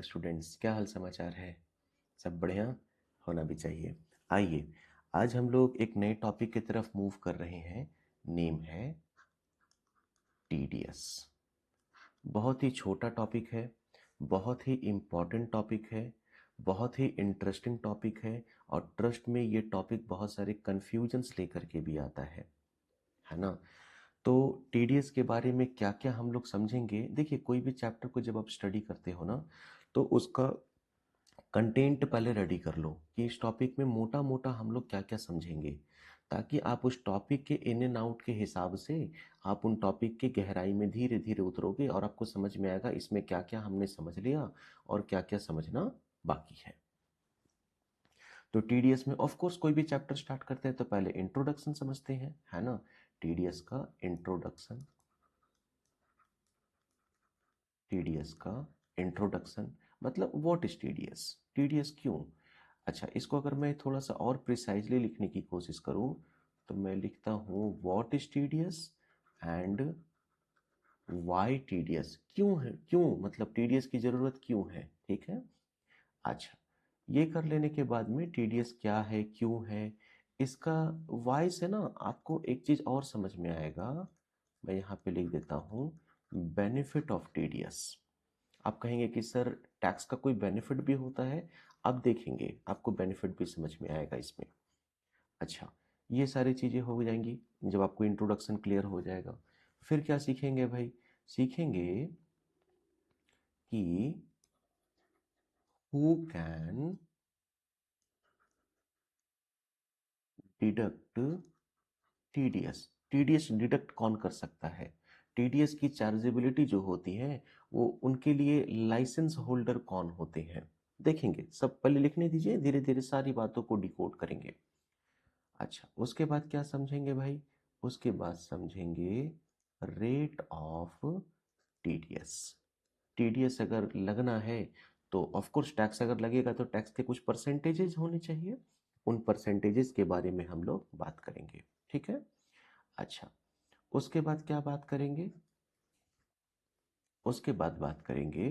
Students, क्या हाल समाचार है? सब बढ़िया होना भी चाहिए। आइए, आज हम लोग एक नए टॉपिक की तरफ मूव कर रहे हैं। नेम है टीडीएस। बहुत ही छोटा टॉपिक है, बहुत ही इम्पॉर्टेंट टॉपिक है, बहुत ही इंटरेस्टिंग टॉपिक है। और ट्रस्ट में ये टॉपिक बहुत सारे कन्फ्यूजन्स लेकर के भी आता है ना। तो टीडीएस के बारे में क्या क्या हम लोग समझेंगे। देखिए, कोई भी चैप्टर को जब आप स्टडी करते हो ना, तो उसका कंटेंट पहले रेडी कर लो कि इस टॉपिक में मोटा मोटा हम लोग क्या क्या समझेंगे, ताकि आप उस टॉपिक के इन एंड आउट के हिसाब से आप उन टॉपिक की गहराई में धीरे धीरे उतरोगे और आपको समझ में आएगा इसमें क्या क्या हमने समझ लिया और क्या क्या समझना बाकी है। तो टीडीएस में ऑफ कोर्स कोई भी चैप्टर स्टार्ट करते हैं तो पहले इंट्रोडक्शन समझते हैं, है ना। टीडीएस का इंट्रोडक्शन, टीडीएस का इंट्रोडक्शन मतलब व्हाट इज टीडीएस, टीडीएस क्यों। अच्छा, इसको अगर मैं थोड़ा सा और प्रिसाइजली लिखने की कोशिश करूं तो मैं लिखता हूं what is TDS and why TDS. क्यों है, क्यों मतलब टीडीएस की जरूरत क्यों है, ठीक है। अच्छा, ये कर लेने के बाद में टीडीएस क्या है, क्यों है, इसका वाई से ना आपको एक चीज और समझ में आएगा। मैं यहाँ पे लिख देता हूँ बेनिफिट ऑफ टीडीएस। आप कहेंगे कि सर टैक्स का कोई बेनिफिट भी होता है। अब देखेंगे, आपको बेनिफिट भी समझ में आएगा इसमें। अच्छा, ये सारी चीज़ें हो जाएंगी जब आपको इंट्रोडक्शन क्लियर हो जाएगा। फिर क्या सीखेंगे भाई? सीखेंगे कि who can deduct TDS. TDS deduct कौन कर सकता है? टीडीएस की चार्जेबिलिटी जो होती है वो उनके लिए लाइसेंस होल्डर कौन होते हैं, देखेंगे। सब पहले लिखने दीजिए, धीरे धीरे सारी बातों को डिकोड करेंगे। अच्छा, उसके बाद क्या समझेंगे भाई? उसके बाद समझेंगे रेट ऑफ टीडीएस। टीडीएस अगर लगना है तो ऑफ कोर्स टैक्स अगर लगेगा तो टैक्स के कुछ परसेंटेजेस होने चाहिए। उन परसेंटेजेस के बारे में हम लोग बात करेंगे, ठीक है। अच्छा, उसके बाद क्या बात करेंगे? उसके बाद बात करेंगे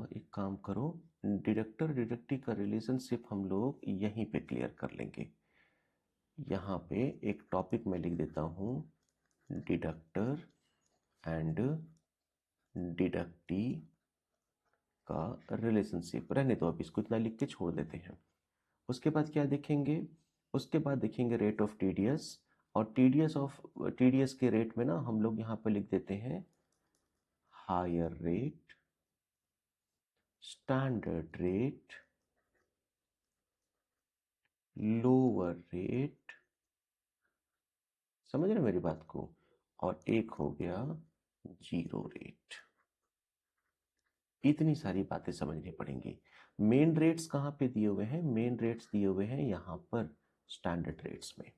एक काम करो, डिडक्टर डिडक्टी का रिलेशनशिप हम लोग यहीं पे क्लियर कर लेंगे। यहाँ पे एक टॉपिक मैं लिख देता हूँ, डिडक्टर एंड डिडक्टी का रिलेशनशिप। रहने दो, अब इसको इतना लिख के छोड़ देते हैं। उसके बाद क्या देखेंगे? उसके बाद देखेंगे रेट ऑफ टीडीएस। और टीडीएस के रेट में ना हम लोग यहाँ पे लिख देते हैं higher rate, standard rate, lower rate. समझ रहे मेरी बात को? और एक हो गया जीरो रेट। इतनी सारी बातें समझनी पड़ेंगी। मेन रेट्स कहाँ पे दिए हुए हैं? मेन रेट्स दिए हुए हैं यहाँ पर स्टैंडर्ड रेट्स में।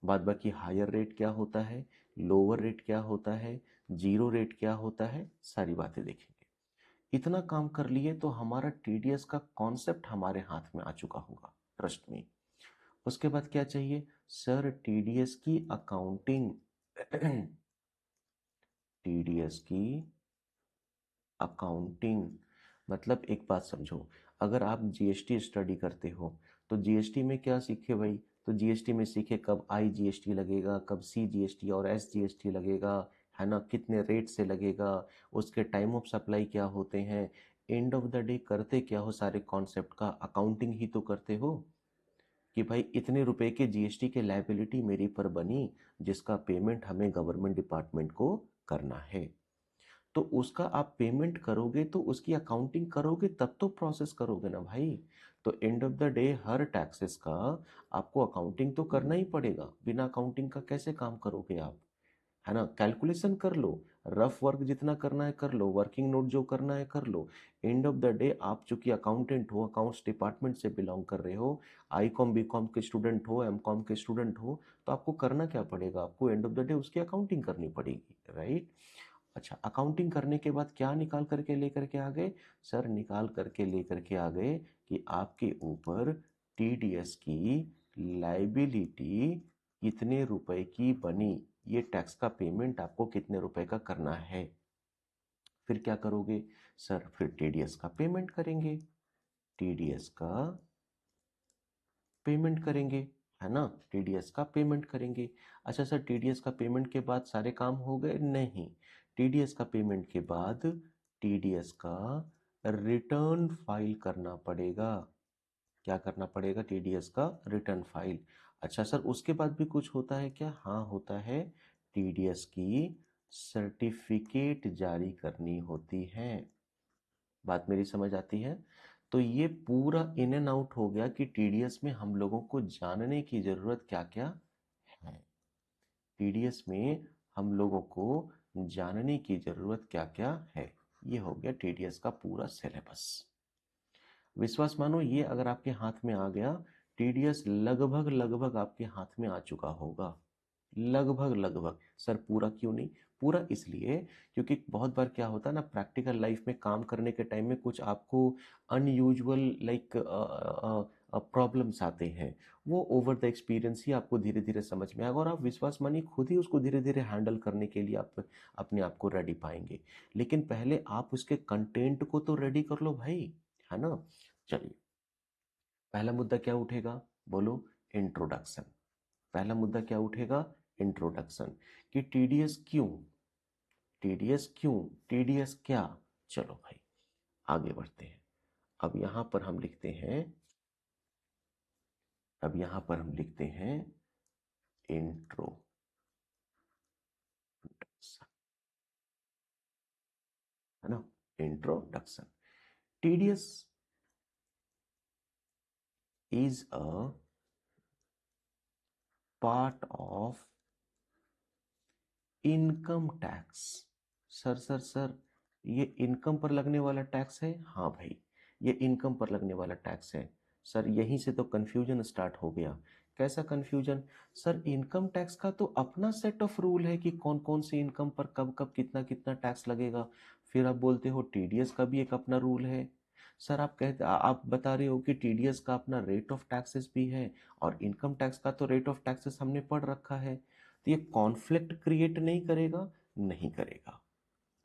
बाद बाकी हायर रेट क्या होता है, लोअर रेट क्या होता है, जीरो रेट क्या होता है, सारी बातें देखेंगे। इतना काम कर लिए तो हमारा टीडीएस का कॉन्सेप्ट हमारे हाथ में आ चुका होगा, ट्रस्ट में। उसके बाद क्या चाहिए? सर टीडीएस की अकाउंटिंग। टीडीएस की अकाउंटिंग मतलब एक बात समझो, अगर आप जीएसटी स्टडी करते हो तो जीएसटी में क्या सीखे भाई? तो जीएसटी में सीखे कब आई जीएसटी लगेगा, कब सी जीएसटी और एस जीएसटी लगेगा, है ना, कितने रेट से लगेगा, उसके टाइम ऑफ सप्लाई क्या होते हैं। एंड ऑफ द डे करते क्या हो? सारे कॉन्सेप्ट का अकाउंटिंग ही तो करते हो कि भाई इतने रुपए के जीएसटी के लायबिलिटी मेरी पर बनी, जिसका पेमेंट हमें गवर्नमेंट डिपार्टमेंट को करना है। तो उसका आप पेमेंट करोगे तो उसकी अकाउंटिंग करोगे तब तो प्रोसेस करोगे ना भाई। तो end of the day her taxes का आपको अकाउंटिंग तो करना ही पड़ेगा। बिना अकाउंटिंग का कैसे काम करोगे आप, है ना। कैलकुलेशन कर लो, रफ वर्क जितना करना है कर लो, वर्किंग नोट जो करना है कर लो। एंड ऑफ द डे आप चूंकि अकाउंटेंट हो, अकाउंट्स डिपार्टमेंट से बिलोंग कर रहे हो, आई कॉम बी कॉम के स्टूडेंट हो, एम कॉम के स्टूडेंट हो, तो आपको करना क्या पड़ेगा? आपको एंड ऑफ द डे उसकी अकाउंटिंग करनी पड़ेगी, राइट। अच्छा, अकाउंटिंग करने के बाद क्या निकाल करके लेकर के आ गए? सर निकाल करके लेकर के आ गए कि आपके ऊपर टीडीएस की लाइबिलिटी कितने रुपए की बनी, ये टैक्स का पेमेंट आपको कितने रुपए का करना है। फिर क्या करोगे सर, फिर टीडीएस का पेमेंट करेंगे, टीडीएस का पेमेंट करेंगे, है ना, टीडीएस का पेमेंट करेंगे। अच्छा सर, टीडीएस का पेमेंट के बाद सारे काम हो गए? नहीं, टीडीएस का पेमेंट के बाद टीडीएस का रिटर्न फाइल करना पड़ेगा। क्या करना पड़ेगा? टीडीएस का रिटर्न फाइल। अच्छा सर, उसके बाद भी कुछ होता है क्या? हाँ होता है, टीडीएस की सर्टिफिकेट जारी करनी होती है। बात मेरी समझ आती है? तो ये पूरा इन एंड आउट हो गया कि टीडीएस में हम लोगों को जानने की जरूरत क्या क्या है। टीडीएस में हम लोगों को जानने की जरूरत क्या क्या है। ये हो गया टीडीएस का पूरा सिलेबस। विश्वास मानो, ये अगर आपके हाथ में आ गया, टीडीएस लगभग लगभग आपके हाथ में आ चुका होगा। लगभग लगभग। सर पूरा क्यों नहीं? पूरा इसलिए क्योंकि बहुत बार क्या होता है ना, प्रैक्टिकल लाइफ में काम करने के टाइम में कुछ आपको अनयूजुअल लाइक प्रॉब्लम्स आते हैं। वो ओवर द एक्सपीरियंस ही आपको धीरे धीरे समझ में आएगा, और आप विश्वास मानिए खुद ही उसको धीरे धीरे हैंडल करने के लिए आप अपने आप को रेडी पाएंगे। लेकिन पहले आप उसके कंटेंट को तो रेडी कर लो भाई, है ना। चलिए, पहला मुद्दा क्या उठेगा? बोलो, इंट्रोडक्शन। पहला मुद्दा क्या उठेगा? इंट्रोडक्शन। कि टीडीएस क्यों, टीडीएस क्यों, टीडीएस क्या। चलो भाई आगे बढ़ते हैं। अब यहां पर हम लिखते हैं, अब यहां पर हम लिखते हैं इंट्रोडक्शन, है ना। Introduction. TDS is a part of income tax. Sir ये इनकम पर लगने वाला टैक्स है? हाँ भाई, ये इनकम पर लगने वाला टैक्स है। सर यहीं से तो कंफ्यूजन स्टार्ट हो गया। कैसा कंफ्यूजन? सर इनकम टैक्स का तो अपना सेट ऑफ रूल है कि कौन कौन सी इनकम पर कब कब कितना कितना टैक्स लगेगा। फिर आप बोलते हो टीडीएस का भी एक अपना रूल है। सर आप बता रहे हो कि टीडीएस का अपना रेट ऑफ टैक्सेस भी है, और इनकम टैक्स का तो रेट ऑफ टैक्सेस हमने पढ़ रखा है। तो ये कॉन्फ्लिक्ट क्रिएट नहीं करेगा? नहीं करेगा।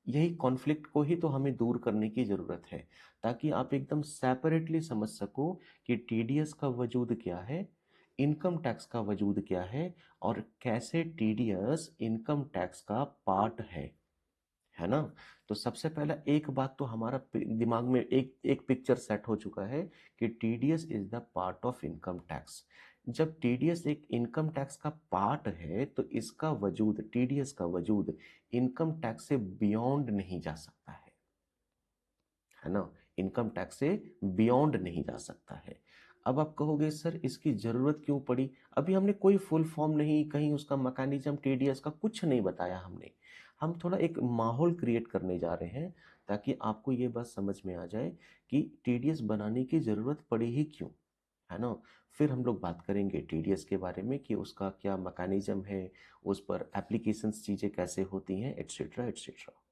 यही कॉन्फ्लिक्ट को ही तो हमें दूर करने की जरूरत है, ताकि आप एकदम सेपरेटली समझ सको कि टीडीएस का वजूद क्या है, इनकम टैक्स का वजूद क्या है, और कैसे टीडीएस इनकम टैक्स का पार्ट है ना। तो सबसे पहला एक बात तो हमारा दिमाग में एक एक पिक्चर सेट हो चुका है कि TDS is the part of income tax. जब टीडीएस एक इनकम टैक्स का पार्ट है तो इसका वजूद, टीडीएस का वजूद इनकम टैक्स से बियॉन्ड नहीं जा सकता है ना। इनकम टैक्स से बियॉन्ड नहीं जा सकता है। अब आप कहोगे सर इसकी जरूरत क्यों पड़ी? अभी हमने कोई फुल फॉर्म नहीं, कहीं उसका मैकेनिज्म टीडीएस का कुछ नहीं बताया हमने। हम थोड़ा एक माहौल क्रिएट करने जा रहे हैं, ताकि आपको ये बात समझ में आ जाए कि टीडीएस बनाने की जरूरत पड़ी ही क्यों, है ना। फिर हम लोग बात करेंगे टीडीएस के बारे में कि उसका क्या मैकेनिज्म है, उस पर एप्लीकेशंस चीजें कैसे होती हैं, एटसेट्रा एटसेट्रा।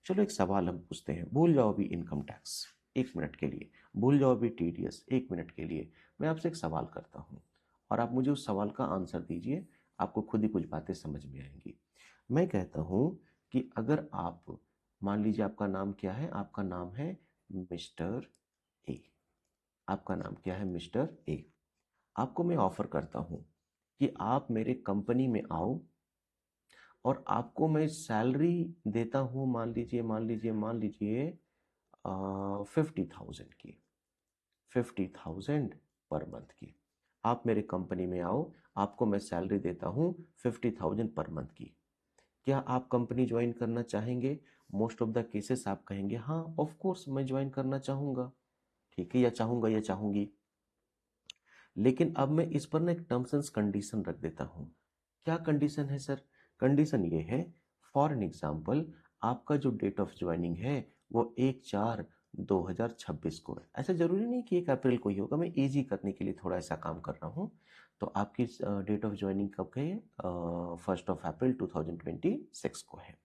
चलो एक सवाल हम पूछते हैं, भूल जाओ अभी इनकम टैक्स एक मिनट के लिए, भूल जाओ अभी टीडीएस एक मिनट के लिए। मैं आपसे एक सवाल करता हूं, और आप मुझे उस सवाल का आंसर दीजिए। आपको खुद ही कुछ बातें समझ में आएंगी। मैं कहता हूं कि अगर आप, मान लीजिए आपका नाम क्या है? आपका नाम है मिस्टर ए। आपका नाम क्या है? Mister A. आपको मैं ऑफर करता हूं कि आप मेरे कंपनी में आओ, और आपको मैं सैलरी देता हूं, मान लीजिए 50,000 की, 50,000 पर मंथ की। आप मेरे कंपनी में आओ, आपको मैं सैलरी देता हूं 50,000 पर मंथ की। क्या आप कंपनी ज्वाइन करना चाहेंगे? मोस्ट ऑफ द केसेस आप कहेंगे हाँ ऑफ कोर्स मैं ज्वाइन करना चाहूंगा। ठीक है, या चाहूंगा या चाहूंगी। लेकिन अब मैं इस पर ना एक टर्म्स एंड कंडीशन रख देता हूं। क्या कंडीशन है सर? कंडीशन ये है, फॉर एन एग्जाम्पल, आपका जो डेट ऑफ ज्वाइनिंग है वो 1/4/2026 को है। ऐसा जरूरी नहीं कि 1 अप्रैल को ही होगा, मैं इजी करने के लिए थोड़ा ऐसा काम कर रहा हूँ। तो आपकी डेट ऑफ ज्वाइनिंग कब है? 1 अप्रैल 2026 को है।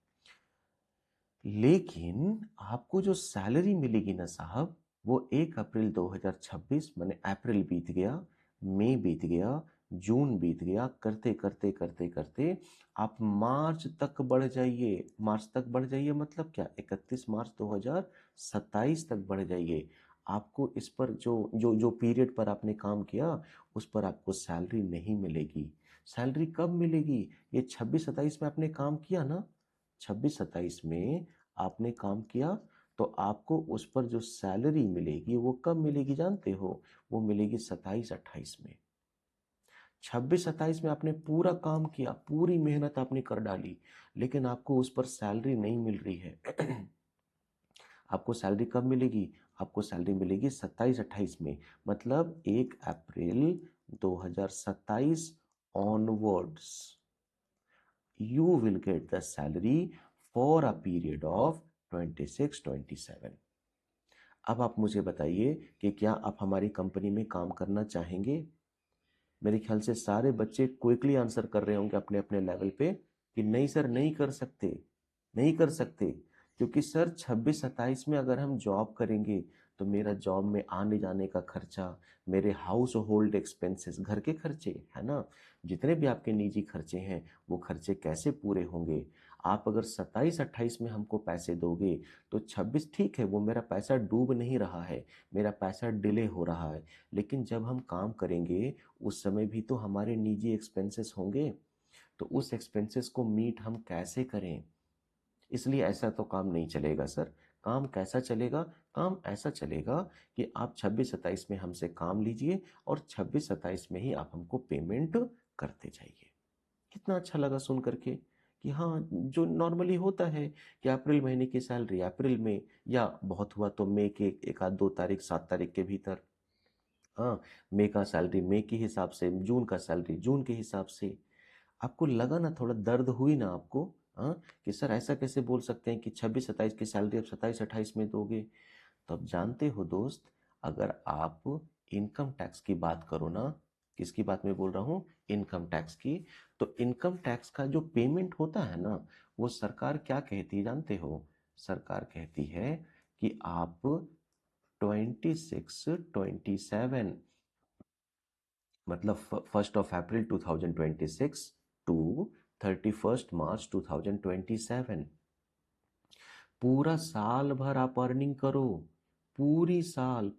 लेकिन आपको जो सैलरी मिलेगी ना साहब, वो 1 अप्रैल 2026, मैंने अप्रैल बीत गया, मई बीत गया, जून बीत गया, करते करते करते करते आप मार्च तक बढ़ जाइए। मार्च तक बढ़ जाइए मतलब क्या, 31 मार्च 2027 तक बढ़ जाइए। आपको इस पर जो जो जो पीरियड पर आपने काम किया उस पर आपको सैलरी नहीं मिलेगी। सैलरी कब मिलेगी, ये 26-27 में आपने काम किया ना, 26-27 में आपने काम किया तो आपको उस पर जो सैलरी मिलेगी वो कब मिलेगी जानते हो, वो मिलेगी 27-28 में। 26-27 में आपने पूरा काम किया, पूरी मेहनत आपने कर डाली, लेकिन आपको उस पर सैलरी नहीं मिल रही है। आपको सैलरी कब मिलेगी, आपको सैलरी मिलेगी 27-28 में, मतलब 1 अप्रैल 2027 onwards you will get the salary for a period of 26-27। अब आप मुझे बताइए कि क्या आप हमारी कंपनी में काम करना चाहेंगे। मेरे ख्याल से सारे बच्चे क्विकली आंसर कर रहे होंगे अपने अपने लेवल पे कि नहीं सर, नहीं कर सकते, नहीं कर सकते, क्योंकि सर 26-27 में अगर हम जॉब करेंगे तो मेरा जॉब में आने जाने का खर्चा, मेरे हाउस होल्ड एक्सपेंसेस, घर के खर्चे है ना, जितने भी आपके निजी खर्चे हैं वो खर्चे कैसे पूरे होंगे। आप अगर 27-28 में हमको पैसे दोगे तो 26 ठीक है, वो मेरा पैसा डूब नहीं रहा है, मेरा पैसा डिले हो रहा है, लेकिन जब हम काम करेंगे उस समय भी तो हमारे निजी एक्सपेंसेस होंगे, तो उस एक्सपेंसेस को मीट हम कैसे करें। इसलिए ऐसा तो काम नहीं चलेगा सर। काम कैसा चलेगा, काम ऐसा चलेगा कि आप 26-27 में हमसे काम लीजिए और 26-27 में ही आप हमको पेमेंट करते जाइए। कितना अच्छा लगा सुन करके कि हाँ, जो नॉर्मली होता है कि अप्रैल महीने की सैलरी अप्रैल में, या बहुत हुआ तो मई के 1 आध 2 तारीख 7 तारीख के भीतर, हाँ, मई का सैलरी मई के हिसाब से, जून का सैलरी जून के हिसाब से। आपको लगा ना, थोड़ा दर्द हुई ना आपको, हाँ, कि सर ऐसा कैसे बोल सकते हैं कि 26-27 की सैलरी अब 27-28 में दोगे। तो अब जानते हो दोस्त, अगर आप इनकम टैक्स की बात करो ना, किसकी बात मैं बोल रहा हूँ, इनकम टैक्स की, तो इनकम टैक्स का जो पेमेंट होता है ना, वो सरकार क्या कहती है जानते हो, सरकार कहती है कि आप 26-27 मतलब 1 अप्रैल 2026 टू 31 मार्च 2027 पूरा साल भर आप अर्निंग करो। पूरी साल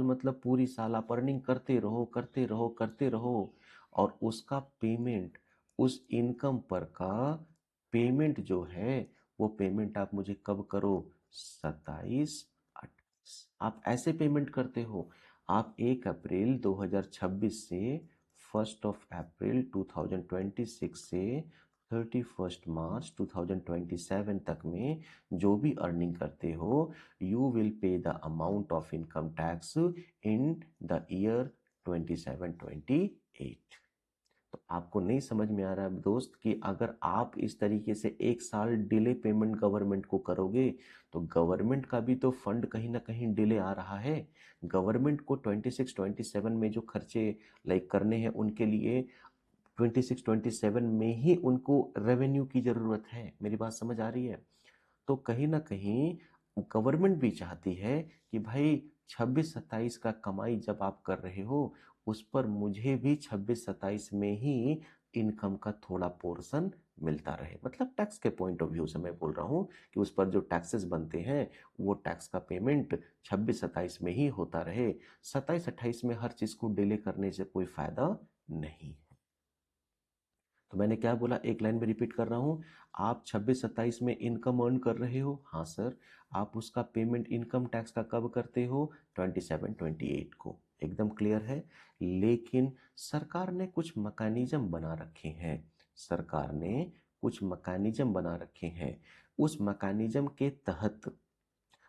मतलब पूरी साल आप अर्निंग करते रहो, करते रहो, करते रहो, और उसका पेमेंट, उस इनकम पर का पेमेंट जो है, वो पेमेंट आप मुझे कब करो, 27-28। आप ऐसे पेमेंट करते हो। आप 1 अप्रैल 2026 से 1 अप्रैल 2026 से 31 मार्च 2027 तक में जो भी अर्निंग करते हो, you will pay the amount of income tax in the year 27-28। तो आपको नहीं समझ में आ रहा है दोस्त कि अगर आप इस तरीके से 1 साल डिले पेमेंट गवर्नमेंट को करोगे तो गवर्नमेंट का भी तो फंड कहीं ना कहीं डिले आ रहा है। गवर्नमेंट को 26-27 में जो खर्चे लाइक करने हैं उनके लिए 26-27 में ही उनको रेवेन्यू की जरूरत है। मेरी बात समझ आ रही है। तो कहीं ना कहीं गवर्नमेंट भी चाहती है कि भाई 26-27 का कमाई जब आप कर रहे हो उस पर मुझे भी 26-27 में ही इनकम का थोड़ा पोर्शन मिलता रहे। मतलब टैक्स के पॉइंट ऑफ व्यू से मैं बोल रहा हूँ कि उस पर जो टैक्सेस बनते हैं वो टैक्स का पेमेंट 26-27 में ही होता रहे। 27-28 में हर चीज को डिले करने से कोई फायदा नहीं। तो मैंने क्या बोला, एक लाइन में रिपीट कर रहा हूँ। आप 26-27 में इनकम अर्न कर रहे हो, हाँ सर, आप उसका पेमेंट इनकम टैक्स का कब करते हो, 27-28 को, एकदम क्लियर है। लेकिन सरकार ने कुछ मैकेनिज्म बना रखे हैं, सरकार ने कुछ मैकेनिज्म बना रखे हैं। उस मैकेनिज्म के तहत,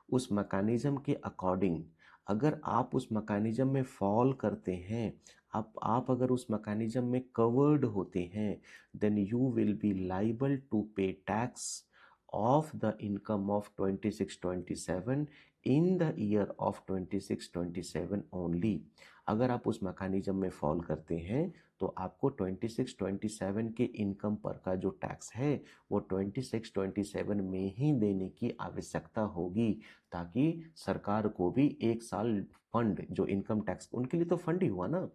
उस मैकेनिज्म के अकॉर्डिंग अगर आप उस मैकेनिज्म में फॉल करते हैं, आप अगर उस मैकेनिज्म में कवर्ड होते हैं, then you will be liable to pay tax of the income of 26-27 in the year of 26-27 only. अगर आप उस मैकेनिज्म में फॉल करते हैं तो आपको 26-27 के इनकम पर का जो टैक्स है वो 26-27 में ही देने की आवश्यकता होगी, ताकि सरकार को भी 1 साल फंड, जो इनकम टैक्स उनके लिए तो फंड ही हुआ ना,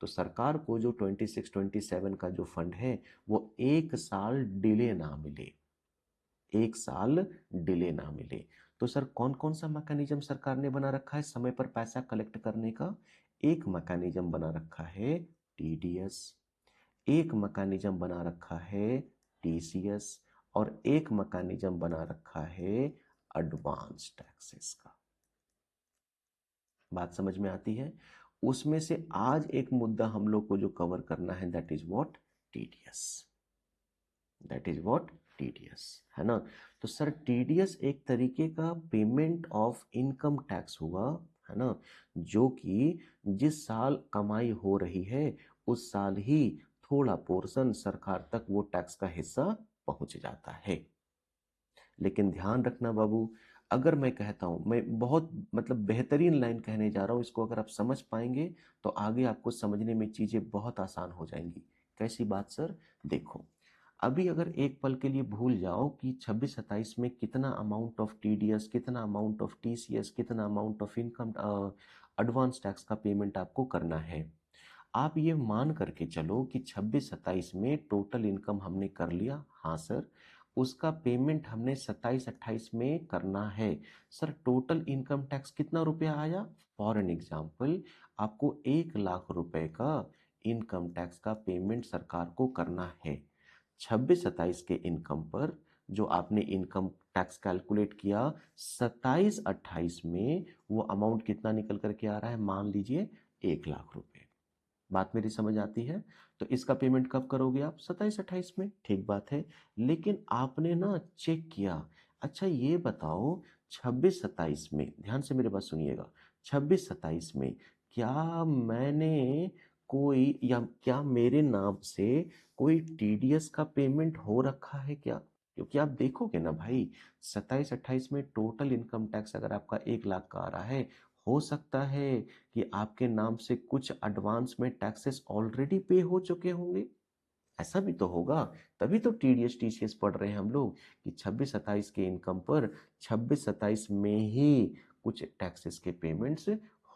तो सरकार को जो 26-27 का जो फंड है वो 1 साल डिले ना मिले, 1 साल डिले ना मिले। तो सर कौन कौन सा मैकेनिज्म सरकार ने बना रखा है समय पर पैसा कलेक्ट करने का? एक मैकेनिज्म बना रखा है टीडीएस, एक मैकेनिज्म बना रखा है टीसीएस, और एक मैकेनिज्म बना रखा है एडवांस टैक्सेस का। बात समझ में आती है? उसमें से आज एक मुद्दा हम लोग को जो कवर करना है that is what? TDS. That is what? TDS, है ना? तो सर टीडीएस एक तरीके का पेमेंट ऑफ इनकम टैक्स हुआ, है ना, जो कि जिस साल कमाई हो रही है उस साल ही थोड़ा पोर्शन सरकार तक वो टैक्स का हिस्सा पहुंच जाता है। लेकिन ध्यान रखना बाबू, अगर मैं कहता हूं, मैं बहुत मतलब बेहतरीन लाइन कहने जा रहा हूं, इसको अगर आप समझ पाएंगे तो आगे आपको समझने में चीजें बहुत आसान हो जाएंगी। कैसी बात सर? देखो, अभी अगर एक पल के लिए भूल जाओ कि 26-27 में कितना अमाउंट ऑफ टीडीएस, कितना अमाउंट ऑफ टीसीएस, कितना amount of income advance tax का पेमेंट आपको करना है। आप ये मान करके चलो कि 26-27 में टोटल इनकम हमने कर लिया, हाँ सर, उसका पेमेंट हमने 27-28 में करना है। सर टोटल इनकम टैक्स कितना रुपया आया? फॉर एन एग्जाम्पल, आपको 1 लाख रुपए का इनकम टैक्स का पेमेंट सरकार को करना है। 26-27 के इनकम पर जो आपने इनकम टैक्स कैलकुलेट किया, 27-28 में वो अमाउंट कितना निकल करके आ रहा है? मान लीजिए 1 लाख रुपए। बात मेरी समझ आती है? तो इसका पेमेंट कब करोगे आप? 27-28 में, ठीक बात है। लेकिन आपने ना चेक किया, अच्छा ये बताओ 26-27 में, ध्यान से मेरी बात सुनिएगा, 26-27 में क्या मैंने कोई, या क्या मेरे नाम से कोई टीडीएस का पेमेंट हो रखा है क्या? क्योंकि आप देखोगे ना भाई, 27-28 में टोटल इनकम टैक्स अगर आपका 1 लाख का आ रहा है, हो सकता है कि आपके नाम से कुछ एडवांस में टैक्सेस ऑलरेडी पे हो चुके होंगे। ऐसा भी तो होगा, तभी तो टीडीएस टीसीएस पढ़ रहे हैं हम लोग कि 26-27 के इनकम पर 26-27 में ही कुछ टैक्सेस के पेमेंट्स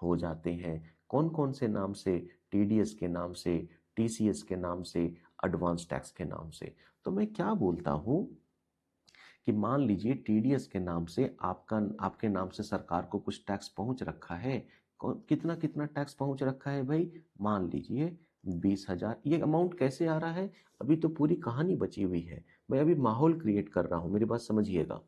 हो जाते हैं। कौन कौन से नाम से? टीडीएस के नाम से, टीसीएस के नाम से, एडवांस टैक्स के नाम से। तो मैं क्या बोलता हूं कि मान लीजिए टीडीएस के नाम से आपके नाम से सरकार को कुछ टैक्स पहुंच रखा है। कितना कितना टैक्स पहुंच रखा है भाई? मान लीजिए 20,000। ये अमाउंट कैसे आ रहा है? अभी तो पूरी कहानी बची हुई है, मैं अभी माहौल क्रिएट कर रहा हूं, मेरी बात समझिएगा।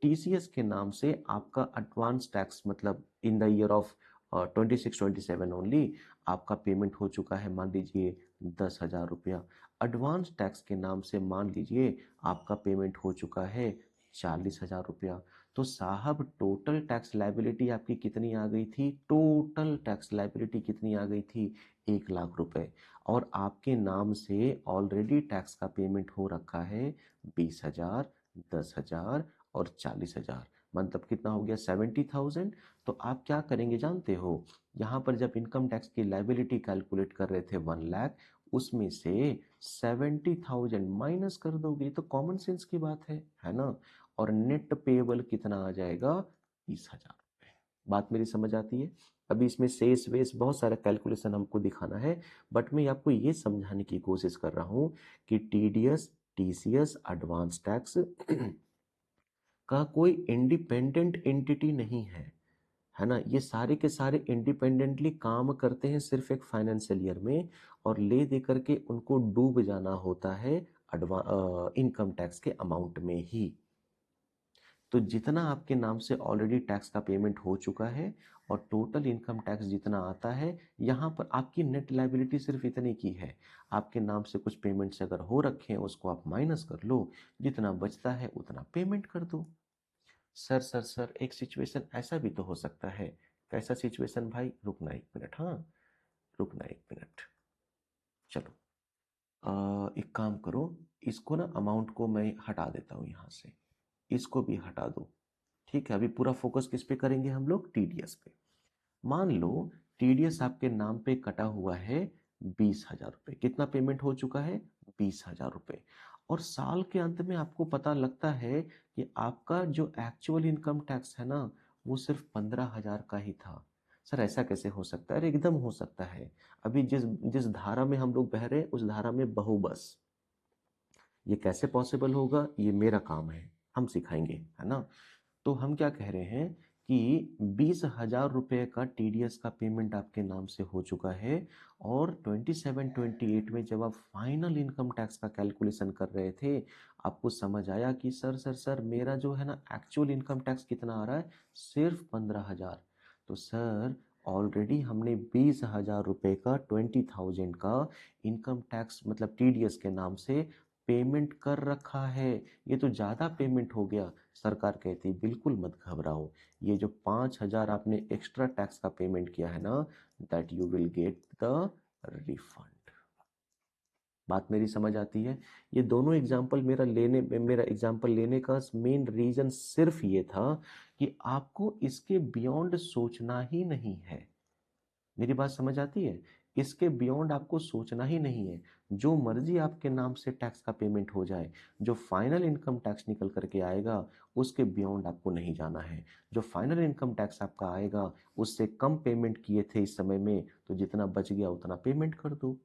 टीसीएस के नाम से आपका एडवांस टैक्स, मतलब इन द ईयर ऑफ 26-27 ओनली, आपका पेमेंट हो चुका है मान लीजिए 10,000 रुपया। एडवांस टैक्स के नाम से मान लीजिए आपका पेमेंट हो चुका है 40,000 रुपया। तो साहब टोटल टैक्स लाइबिलिटी आपकी कितनी आ गई थी? टोटल टैक्स लाइबिलिटी कितनी आ गई थी? 1 लाख रुपए। और आपके नाम से ऑलरेडी टैक्स का पेमेंट हो रखा है 20,000, 10,000 और 40,000, मतलब कितना हो गया? 70,000। तो आप क्या करेंगे जानते हो? यहाँ पर जब इनकम टैक्स की लाइबिलिटी कैलकुलेट कर रहे थे 1 लाख, उसमें से 70,000 माइनस कर दोगे, तो कॉमन सेंस की बात है ना? और नेट पेएबल कितना आ जाएगा? 30,000 रुपए। बात मेरी समझ आती है? अभी इसमें शेष वेश बहुत सारा कैलकुलेशन हमको दिखाना है, बट मैं आपको ये समझाने की कोशिश कर रहा हूँ कि टीडीएस, टीसीएस, एडवांस टैक्स का कोई इंडिपेंडेंट एंटिटी नहीं है ना? ये सारे के सारे इंडिपेंडेंटली काम करते हैं सिर्फ एक फाइनेंशियल ईयर में, और ले दे करके उनको डूब जाना होता है इनकम टैक्स के अमाउंट में ही। तो जितना आपके नाम से ऑलरेडी टैक्स का पेमेंट हो चुका है और टोटल इनकम टैक्स जितना आता है, यहाँ पर आपकी नेट लाइबिलिटी सिर्फ इतने की है। आपके नाम से कुछ पेमेंट्स अगर हो रखे हैं उसको आप माइनस कर लो, जितना बचता है उतना पेमेंट कर दो। सर एक सिचुएशन ऐसा भी तो हो सकता है। कैसा सिचुएशन भाई? रुकना 1 मिनट, हाँ रुकना 1 मिनट। चलो, एक काम करो, इसको ना अमाउंट को मैं हटा देता हूँ यहाँ से, इसको भी हटा दो। ठीक है, अभी पूरा फोकस किस पे करेंगे हम लोग? टीडीएस पे। मान लो टीडीएस आपके नाम पे कटा हुआ है 20,000 रुपये। कितना पेमेंट हो चुका है? 20,000 रुपये। और साल के अंत में आपको पता लगता है कि आपका जो एक्चुअल इनकम टैक्स है ना, वो सिर्फ 15,000 का ही था। सर ऐसा कैसे हो सकता है? अरे एकदम हो सकता है। अभी जिस जिस धारा में हम लोग बह रहे हैं उस धारा में बहू बस। ये कैसे पॉसिबल होगा? ये मेरा काम है, हम सिखाएंगे, है ना। तो हम क्या कह रहे हैं कि 20,000 रुपये का टीडीएस का पेमेंट आपके नाम से हो चुका है, और 27-28 में जब आप फाइनल इनकम टैक्स का कैलकुलेशन कर रहे थे, आपको समझ आया कि सर मेरा जो है ना एक्चुअल इनकम टैक्स कितना आ रहा है, सिर्फ 15,000। तो सर ऑलरेडी हमने 20,000 रुपये का 20,000 का इनकम टैक्स मतलब टीडीएस के नाम से पेमेंट कर रखा है। ये तो ज़्यादा पेमेंट हो गया। सरकार कहती बिल्कुल मत घबराओ, ये जो 5,000 आपने एक्स्ट्रा टैक्स का पेमेंट किया है ना, that you will get the refund. बात मेरी समझ आती है? ये दोनों एग्जाम्पल मेरा एग्जाम्पल लेने का मेन रीजन सिर्फ ये था कि आपको इसके बियॉन्ड सोचना ही नहीं है। मेरी बात समझ आती है? इसके बियॉन्ड आपको सोचना ही नहीं है। जो मर्जी आपके नाम से टैक्स का पेमेंट हो जाए, जो फाइनल इनकम टैक्स निकल करके आएगा उसके बियॉन्ड आपको नहीं जाना है। जो फाइनल इनकम टैक्स आपका आएगा उससे कम पेमेंट किए थे इस समय में, तो जितना बच गया उतना पेमेंट कर दो।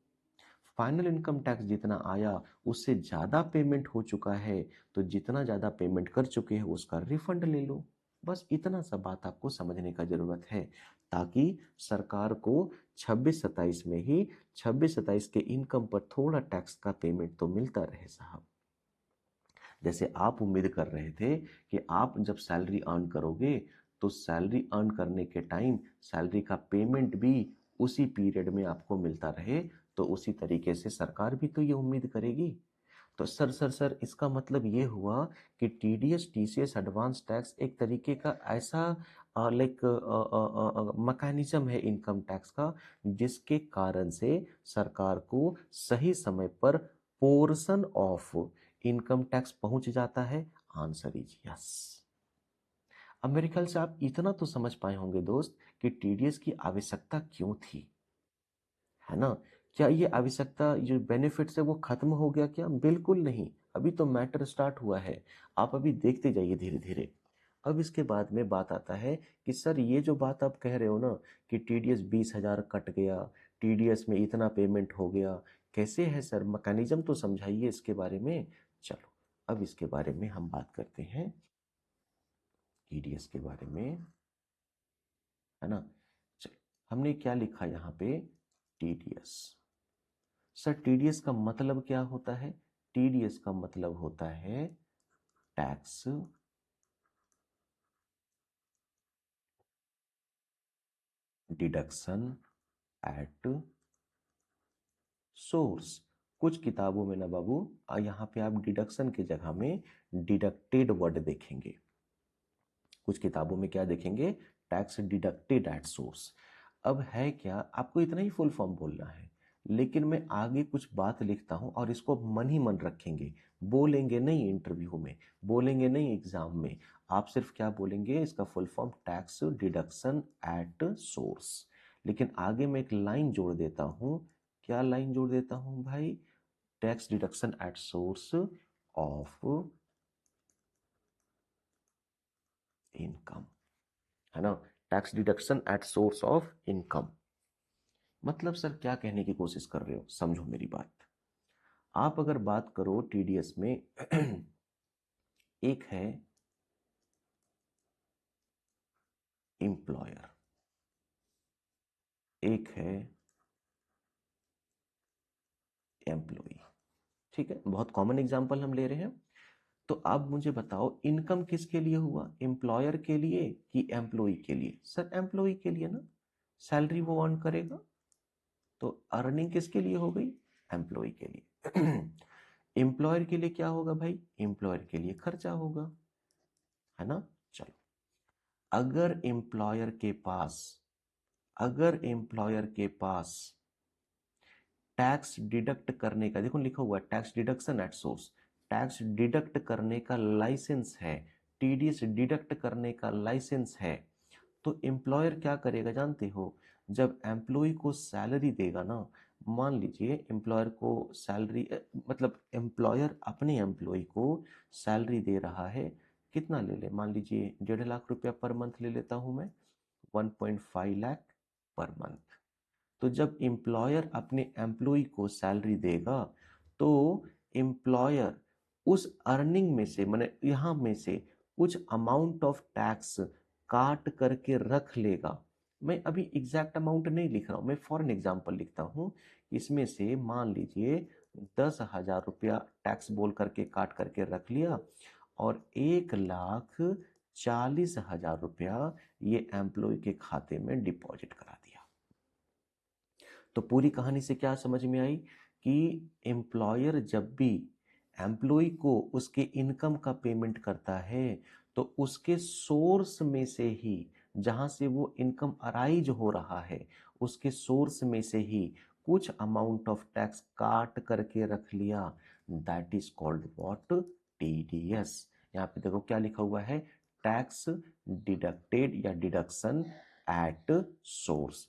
फाइनल इनकम टैक्स जितना आया उससे ज़्यादा पेमेंट हो चुका है, तो जितना ज़्यादा पेमेंट कर चुके हैं उसका रिफंड ले लो। बस इतना सा बात आपको समझने का ज़रूरत है, ताकि सरकार को 26-27 में ही 26-27 के इनकम पर थोड़ा टैक्स का पेमेंट तो मिलता रहे साहब। जैसे आप उम्मीद कर रहे थे कि आप जब सैलरी अर्न करोगे तो सैलरी अर्न करने के टाइम सैलरी का पेमेंट भी उसी पीरियड में आपको मिलता रहे, तो उसी तरीके से सरकार भी तो ये उम्मीद करेगी। तो सर इसका मतलब ये हुआ कि टीडीएस टीसीएस एडवांस टैक्स एक तरीके का ऐसा लाइक मैकेनिज्म है इनकम टैक्स का, जिसके कारण से सरकार को सही समय पर पोर्शन ऑफ इनकम टैक्स पहुंच जाता है। Answer is yes. अब मेरे ख्याल से आप इतना तो समझ पाए होंगे दोस्त कि टीडीएस की आवश्यकता क्यों थी, है ना। क्या ये आवश्यकता जो बेनिफिट्स है वो खत्म हो गया क्या? बिल्कुल नहीं, अभी तो मैटर स्टार्ट हुआ है। आप अभी देखते जाइए धीरे धीरे। अब इसके बाद में बात आता है कि सर ये जो बात आप कह रहे हो ना कि टीडीएस 20,000 कट गया, टीडीएस में इतना पेमेंट हो गया, कैसे है सर? मैकेनिज्म तो समझाइए इसके बारे में। चलो अब इसके बारे में हम बात करते हैं, टीडीएस के बारे में, है ना। चलो हमने क्या लिखा यहाँ पे? टीडीएस। सर टीडीएस का मतलब क्या होता है? टीडीएस का मतलब होता है टैक्स डिडक्शन एट सोर्स। कुछ किताबों में ना बाबू यहाँ पे आप डिडक्शन की जगह में डिडक्टेड वर्ड देखेंगे। कुछ किताबों में क्या देखेंगे? Tax deducted at source. अब है क्या, आपको इतना ही फुल फॉर्म बोलना है, लेकिन मैं आगे कुछ बात लिखता हूं और इसको मन ही मन रखेंगे। बोलेंगे नहीं इंटरव्यू में, बोलेंगे नहीं एग्जाम में, आप सिर्फ क्या बोलेंगे? इसका full form tax deduction at source. लेकिन आगे मैं एक लाइन जोड़ देता हूं। क्या लाइन जोड़ देता हूं भाई? Tax deduction at source of income, है ना। Tax deduction at source of income. मतलब सर क्या कहने की कोशिश कर रहे हो? समझो मेरी बात। आप अगर बात करो टीडीएस में एक है एम्प्लॉयर, एक है एम्प्लॉई। ठीक है, बहुत कॉमन एग्जांपल हम ले रहे हैं। तो अब मुझे बताओ इनकम किसके लिए हुआ? एम्प्लॉयर के लिए कि एम्प्लॉई के लिए? सर एम्प्लॉई के लिए ना, सैलरी वो अर्न करेगा, तो अर्निंग किसके लिए हो गई? एम्प्लॉय के लिए। एम्प्लॉयर के लिए क्या होगा भाई? एम्प्लॉयर के लिए खर्चा होगा, है ना। चलो अगर एम्प्लॉयर के पास अगर एम्प्लॉयर के पास टैक्स डिडक्ट करने का, देखो लिखा हुआ है tax deduction at source, tax deduct करने का लाइसेंस है, टीडीएस डिडक्ट करने का लाइसेंस है, तो एम्प्लॉयर क्या करेगा जानते हो? जब एम्प्लॉय को सैलरी देगा ना, मान लीजिए एम्प्लॉयर को सैलरी मतलब एम्प्लॉयर अपने एम्प्लॉय को सैलरी दे रहा है, कितना ले ले, मान लीजिए 1.5 लाख रुपया पर मंथ ले लेता हूं मैं। 1.5 लाख पर मंथ। तो जब एम्प्लॉयर अपने एम्प्लॉय को सैलरी देगा तो एम्प्लॉयर उस अर्निंग में से माने यहां में से कुछ अमाउंट ऑफ टैक्स काट करके रख लेगा। मैं अभी एग्जैक्ट अमाउंट नहीं लिख रहा हूं, मैं फॉर एन एग्जाम्पल लिखता हूं। इसमें से मान लीजिए 10,000 रुपया टैक्स बोल करके काट करके रख लिया और 1,40,000 रुपया ये एम्प्लॉय के खाते में डिपॉजिट करा दिया। तो पूरी कहानी से क्या समझ में आई कि एम्प्लॉयर जब भी एम्प्लॉय को उसके इनकम का पेमेंट करता है तो उसके सोर्स में से ही, जहां से वो इनकम अराइज हो रहा है, उसके सोर्स में से ही कुछ अमाउंट ऑफ टैक्स काट करके रख लिया। That is called what? TDS. यहाँ पे देखो क्या लिखा हुआ है, टैक्स डिडक्टेड या deduction at source.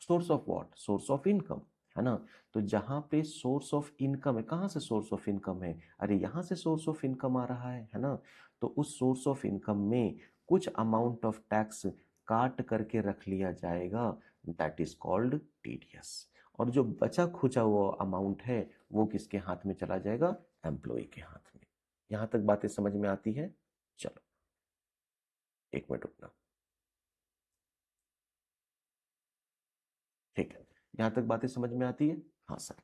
Source of what? Source of income, है ना। तो जहां पे सोर्स ऑफ इनकम है, कहां से सोर्स ऑफ इनकम है? अरे यहां से सोर्स ऑफ इनकम आ रहा है ना। तो उस सोर्स ऑफ इनकम में कुछ अमाउंट ऑफ टैक्स काट करके रख लिया जाएगा। That is called TDS. और जो बचा खुचा वो अमाउंट है वो किसके हाथ में चला जाएगा? एम्प्लॉय के हाथ में। यहां तक बातें समझ में आती है? चलो एक मिनट रुकना। ठीक है, यहां तक बातें समझ में आती है? हाँ सर।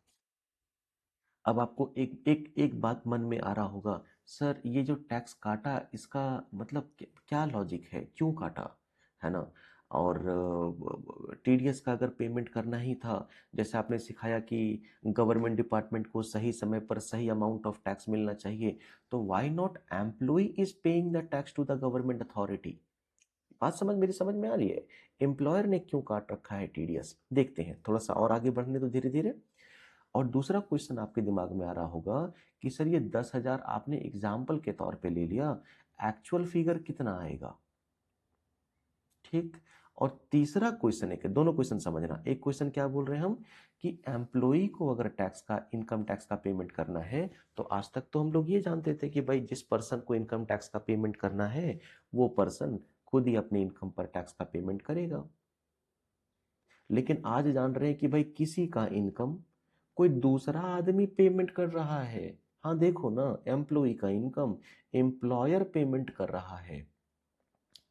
अब आपको एक एक एक बात मन में आ रहा होगा, सर ये जो टैक्स काटा इसका मतलब क्या लॉजिक है, क्यों काटा, है ना। और टीडीएस का अगर पेमेंट करना ही था, जैसे आपने सिखाया कि गवर्नमेंट डिपार्टमेंट को सही समय पर सही अमाउंट ऑफ टैक्स मिलना चाहिए, तो why not employ is paying the tax to the government authority. बात मेरी समझ में आ रही है? एम्प्लॉयर ने क्यों काट रखा है टीडीएस, देखते हैं, थोड़ा सा और आगे बढ़ने तो धीरे धीरे। और दूसरा क्वेश्चन आपके दिमाग में आ रहा होगा कि सर ये 10,000 आपने एग्जाम्पल के तौर पे ले लिया, एक्चुअल फिगर कितना आएगा? ठीक। और तीसरा क्वेश्चन है कि दोनों क्वेश्चन समझना, एक क्वेश्चन क्या बोल रहे हैं हम कि एम्प्लॉई को अगर टैक्स का, इनकम टैक्स का पेमेंट करना है, तो आज तक तो हम लोग ये जानते थे कि भाई जिस पर्सन को इनकम टैक्स का पेमेंट करना है वो पर्सन खुद ही अपनी इनकम पर टैक्स का पेमेंट करेगा। लेकिन आज जान रहे हैं कि भाई किसी का इनकम कोई दूसरा आदमी पेमेंट कर रहा है। हाँ देखो ना, एम्प्लॉय का इनकम एम्प्लॉयर पेमेंट कर रहा है।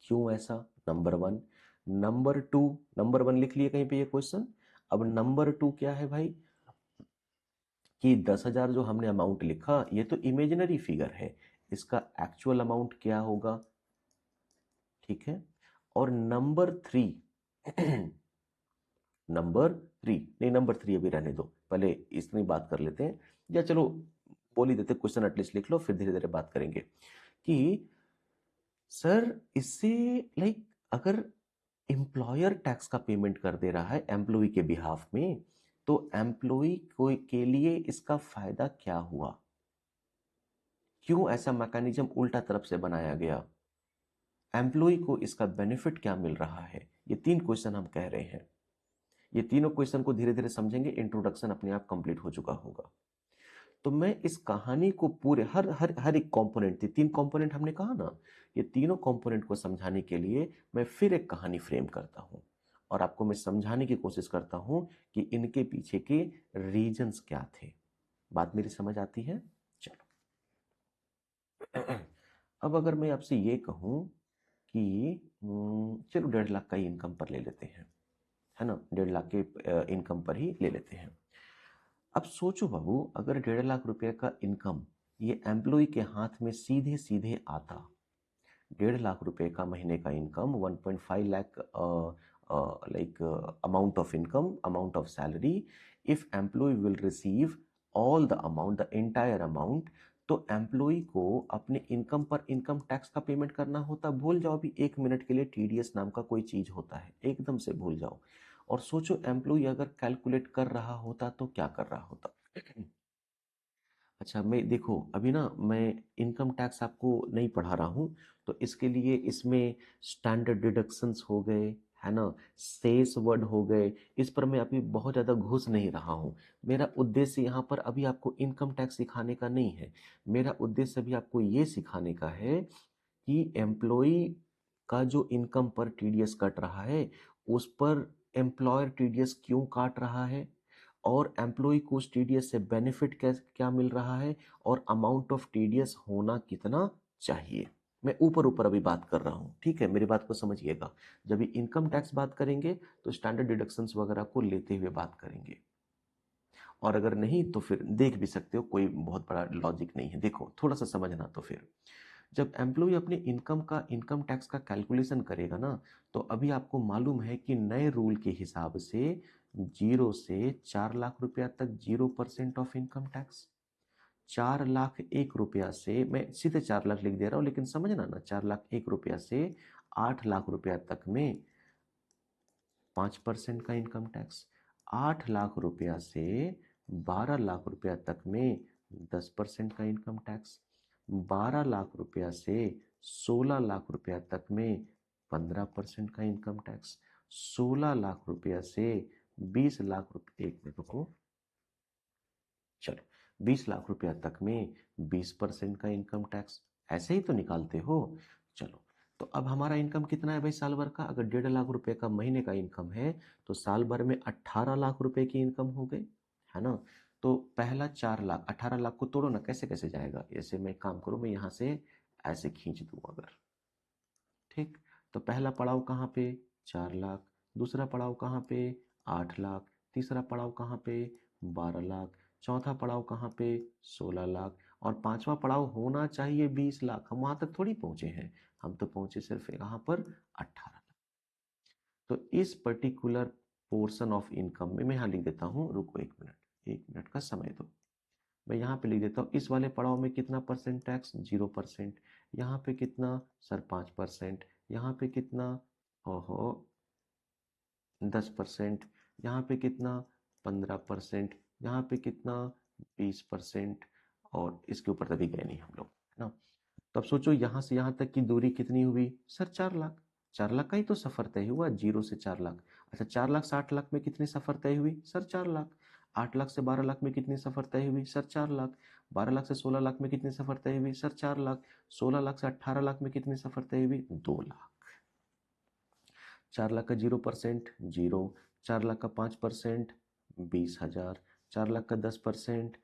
क्यों ऐसा? Number one. Number two, number one लिख लिए कहीं पे ये क्वेश्चन। अब नंबर टू क्या है भाई कि 10,000 जो हमने अमाउंट लिखा ये तो इमेजिनरी फिगर है, इसका एक्चुअल अमाउंट क्या होगा? ठीक है। और नंबर थ्री नंबर थ्री नहीं, नंबर थ्री अभी रहने दो, पहले इतनी बात कर लेते हैं, या चलो बोल ही देते, क्वेश्चन एटलीस्ट लिख लो, फिर धीरे धीरे बात करेंगे कि सर इससे लाइक अगर एम्प्लॉयर टैक्स का पेमेंट कर दे रहा है एम्प्लॉय के बिहाफ में, तो एम्प्लॉय को के लिए इसका फायदा क्या हुआ? क्यों ऐसा मैकेनिज्म उल्टा तरफ से बनाया गया? एम्प्लॉय को इसका बेनिफिट क्या मिल रहा है? ये तीन क्वेश्चन हम कह रहे हैं। ये तीनों क्वेश्चन को धीरे धीरे समझेंगे, इंट्रोडक्शन अपने आप कंप्लीट हो चुका होगा। तो मैं इस कहानी को पूरे हर हर हर एक कंपोनेंट थी, तीन कंपोनेंट हमने कहा ना, ये तीनों कंपोनेंट को समझाने के लिए मैं फिर एक कहानी फ्रेम करता हूं और आपको मैं समझाने की कोशिश करता हूं कि इनके पीछे के रीजंस क्या थे। बात मेरी समझ आती है? चलो अब अगर मैं आपसे ये कहूं कि चलो 1.5 लाख का ही इनकम पर ले लेते हैं, है ना, 1.5 लाख के इनकम पर ही ले लेते हैं। अब सोचो बाबू, अगर 1.5 लाख रुपए का इनकम ये एम्प्लॉय के हाथ में सीधे सीधे आता, 1.5 लाख रुपए का महीने का income, 1.5 lakh like amount of income, amount of salary, if employ will receive all the amount, the entire amount, तो एम्प्लॉय को अपने इनकम पर इनकम टैक्स का पेमेंट करना होता। भूल जाओ अभी एक मिनट के लिए टीडीएस नाम का कोई चीज होता है, एकदम से भूल जाओ। और सोचो एम्प्लॉय अगर कैलकुलेट कर रहा होता तो क्या कर रहा होता। अच्छा, मैं देखो अभी ना मैं इनकम टैक्स आपको नहीं पढ़ा रहा हूँ, तो इसके लिए इसमें स्टैंडर्ड डिडक्शंस हो गए, है ना, सेस वर्ड हो गए, इस पर मैं अभी बहुत ज़्यादा घुस नहीं रहा हूँ। मेरा उद्देश्य यहाँ पर अभी आपको इनकम टैक्स सिखाने का नहीं है। मेरा उद्देश्य अभी आपको ये सिखाने का है कि एम्प्लॉय का जो इनकम पर टीडीएस कट रहा है उस पर एम्प्लॉयर टीडीएस क्यों काट रहा है, और एम्प्लॉय को उस टीडीएस से बेनिफिट क्या क्या मिल रहा है, और अमाउंट ऑफ टीडीएस होना कितना चाहिए। मैं ऊपर ऊपर अभी बात कर रहा हूँ, ठीक है, मेरी बात को समझिएगा। जब भी इनकम टैक्स बात करेंगे तो स्टैंडर्ड डिडक्शंस वगैरह को लेते हुए बात करेंगे, और अगर नहीं तो फिर देख भी सकते हो, कोई बहुत बड़ा लॉजिक नहीं है। देखो थोड़ा सा समझना, तो फिर जब एम्प्लॉय अपने इनकम का इनकम टैक्स का कैलकुलेशन करेगा ना, तो अभी आपको मालूम है कि नए रूल के हिसाब से 0 से 4 लाख रुपया तक 0% ऑफ इनकम टैक्स, 4 लाख 1 रुपया से, मैं सीधे 4 लाख लिख दे रहा हूं लेकिन समझना ना, 4 लाख 1 रुपया से 8 लाख रुपया तक में 5% का इनकम टैक्स, 8 लाख रुपया से 12 लाख रुपया तक में 10% का इनकम टैक्स, 12 लाख रुपया से 16 लाख रुपया तक में 15% का इनकम टैक्स, 16 लाख रुपया से 20 लाख रुपये, एक मिनट रुको, चलो 20 लाख रुपया तक में 20% का इनकम टैक्स। ऐसे ही तो निकालते हो। चलो, तो अब हमारा इनकम कितना है भाई साल भर का? अगर 1.5 लाख रुपए का महीने का इनकम है तो साल भर में 18 लाख रुपए की इनकम हो गई, है ना? तो पहला 4 लाख, 18 लाख को तोड़ो ना, कैसे कैसे जाएगा? ऐसे मैं काम करूं, मैं यहां से ऐसे खींच दूं अगर, ठीक, तो पहला पड़ाव कहाँ पे? 4 लाख, दूसरा पड़ाव कहाँ पे? 8 लाख, तीसरा पड़ाव कहाँ पे? 12 लाख, चौथा पड़ाव कहाँ पे? 16 लाख, और पांचवा पड़ाव होना चाहिए 20 लाख। हम वहां तक थोड़ी पहुंचे हैं, हम तो पहुंचे सिर्फ यहाँ पर 18 लाख। तो इस पर्टिकुलर पोर्शन ऑफ इनकम में मैं यहाँ लिख देता हूँ, रुको 1 मिनट, 1 मिनट का समय दो, मैं यहाँ पे लिख देता हूँ, इस वाले पड़ाव में कितना परसेंट टैक्स? 0%। यहाँ पे कितना सर? 5%। यहाँ पे कितना? ओहो 10%। यहाँ पे कितना? 15%। यहाँ पे कितना? 20%। और इसके ऊपर तभी गए नहीं हम लोग, है ना? तो अब सोचो यहाँ से यहाँ तक की दूरी कितनी हुई सर? 4 लाख। 4 लाख का ही तो सफर तय हुआ, 0 से 4 लाख। अच्छा, 4 लाख 60 लाख में कितनी सफर तय हुई सर? 4 लाख। 8 लाख से 12 लाख में कितनी सफर तय हुई सर? 4 लाख। 12 लाख से 16 लाख में कितनी सफर तय हुई सर? 4 लाख। 16 लाख से 18 लाख में कितनी सफर तय हुई? 2 लाख। 4 लाख का 0% 0, 4 लाख का 5% 20 हजार, 4 लाख का 10%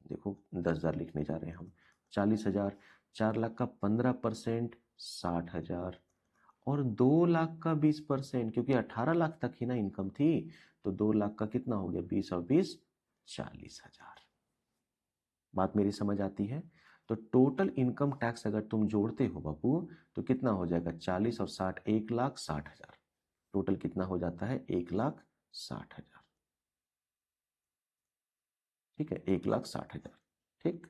देखो 10 हजार लिखने जा रहे हैं हम, 40 हजार, 4 लाख का 15% 60 हजार, और 2 लाख का 20%, क्योंकि 18 लाख तक ही ना इनकम थी, तो 2 लाख का कितना हो गया? 20 और 20 40 हजार। बात मेरी समझ आती है? तो टोटल इनकम टैक्स अगर तुम जोड़ते हो बाबू, तो कितना हो जाएगा? 40 और 60, 1,60,000। टोटल कितना हो जाता है? 1,60,000। ठीक है, 1,60,000। ठीक,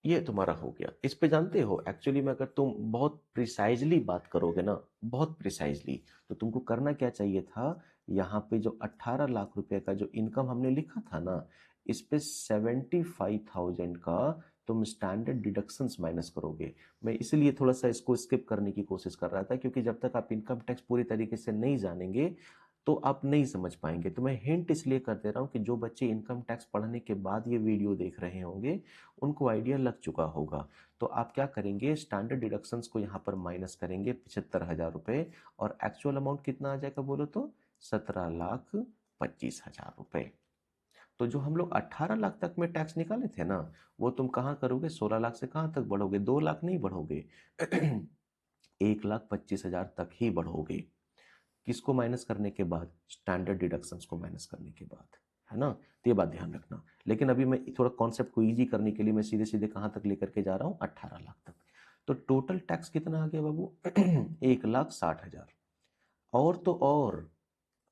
ये तुम्हारा हो गया। इस पे जानते हो, एक्चुअली में अगर तुम बहुत प्रिसाइजली बात करोगे ना, बहुत प्रिसाइजली, तो तुमको करना क्या चाहिए था? यहाँ पे जो 18 लाख रुपए का जो इनकम हमने लिखा था ना, इस पे 75,000 का तुम स्टैंडर्ड डिडक्शंस माइनस करोगे। मैं इसलिए थोड़ा सा इसको स्किप करने की कोशिश कर रहा था, क्योंकि जब तक आप इनकम टैक्स पूरी तरीके से नहीं जानेंगे तो आप नहीं समझ पाएंगे। तो मैं हिंट इसलिए कर दे रहा हूँ कि जो बच्चे इनकम टैक्स पढ़ने के बाद ये वीडियो देख रहे होंगे उनको आइडिया लग चुका होगा। तो आप क्या करेंगे? स्टैंडर्ड डिडक्शंस को यहाँ पर माइनस करेंगे 75,000 रुपए, और एक्चुअल अमाउंट कितना आ जाएगा बोलो तो? 17,25,000 रुपए। तो जो हम लोग 18 लाख तक में टैक्स निकाले थे ना, वो तुम कहाँ करोगे? 16 लाख से कहाँ तक बढ़ोगे? 2 लाख नहीं बढ़ोगे, 1,25,000 तक ही बढ़ोगे। किसको माइनस करने के बाद? स्टैंडर्ड डिडक्शंस को माइनस करने के बाद, है ना? तो ये बात ध्यान रखना। लेकिन अभी मैं थोड़ा कॉन्सेप्ट को इजी करने के लिए मैं सीधे सीधे कहां तक लेकर के जा रहा हूं? 18 लाख तक। तो टोटल टैक्स कितना आ गया बाबू? 1,60,000। और तो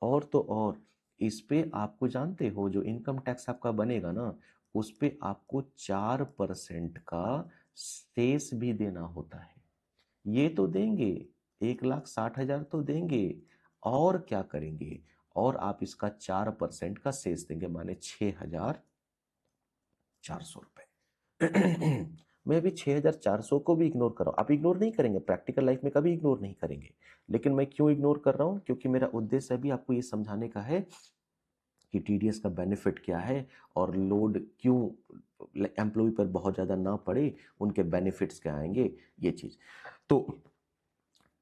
और तो और इस पे आपको जानते हो, जो इनकम टैक्स आपका बनेगा ना, उस पे आपको 4% का सेस भी देना होता है। ये तो देंगे, 1,60,000 तो देंगे, और क्या करेंगे? और आप इसका 4% का सेस देंगे, माने 6,400 रुपए। मैं अभी 6,400 को भी इग्नोर कर रहा हूं। आप इग्नोर नहीं करेंगे, प्रैक्टिकल लाइफ में कभी इग्नोर नहीं करेंगे, लेकिन मैं क्यों इग्नोर कर रहा हूं? क्योंकि मेरा उद्देश्य अभी आपको ये समझाने का है कि टीडीएस का बेनिफिट क्या है, और लोड क्यों एम्प्लॉय पर बहुत ज्यादा ना पड़े, उनके बेनिफिट्स क्या आएंगे, ये चीज। तो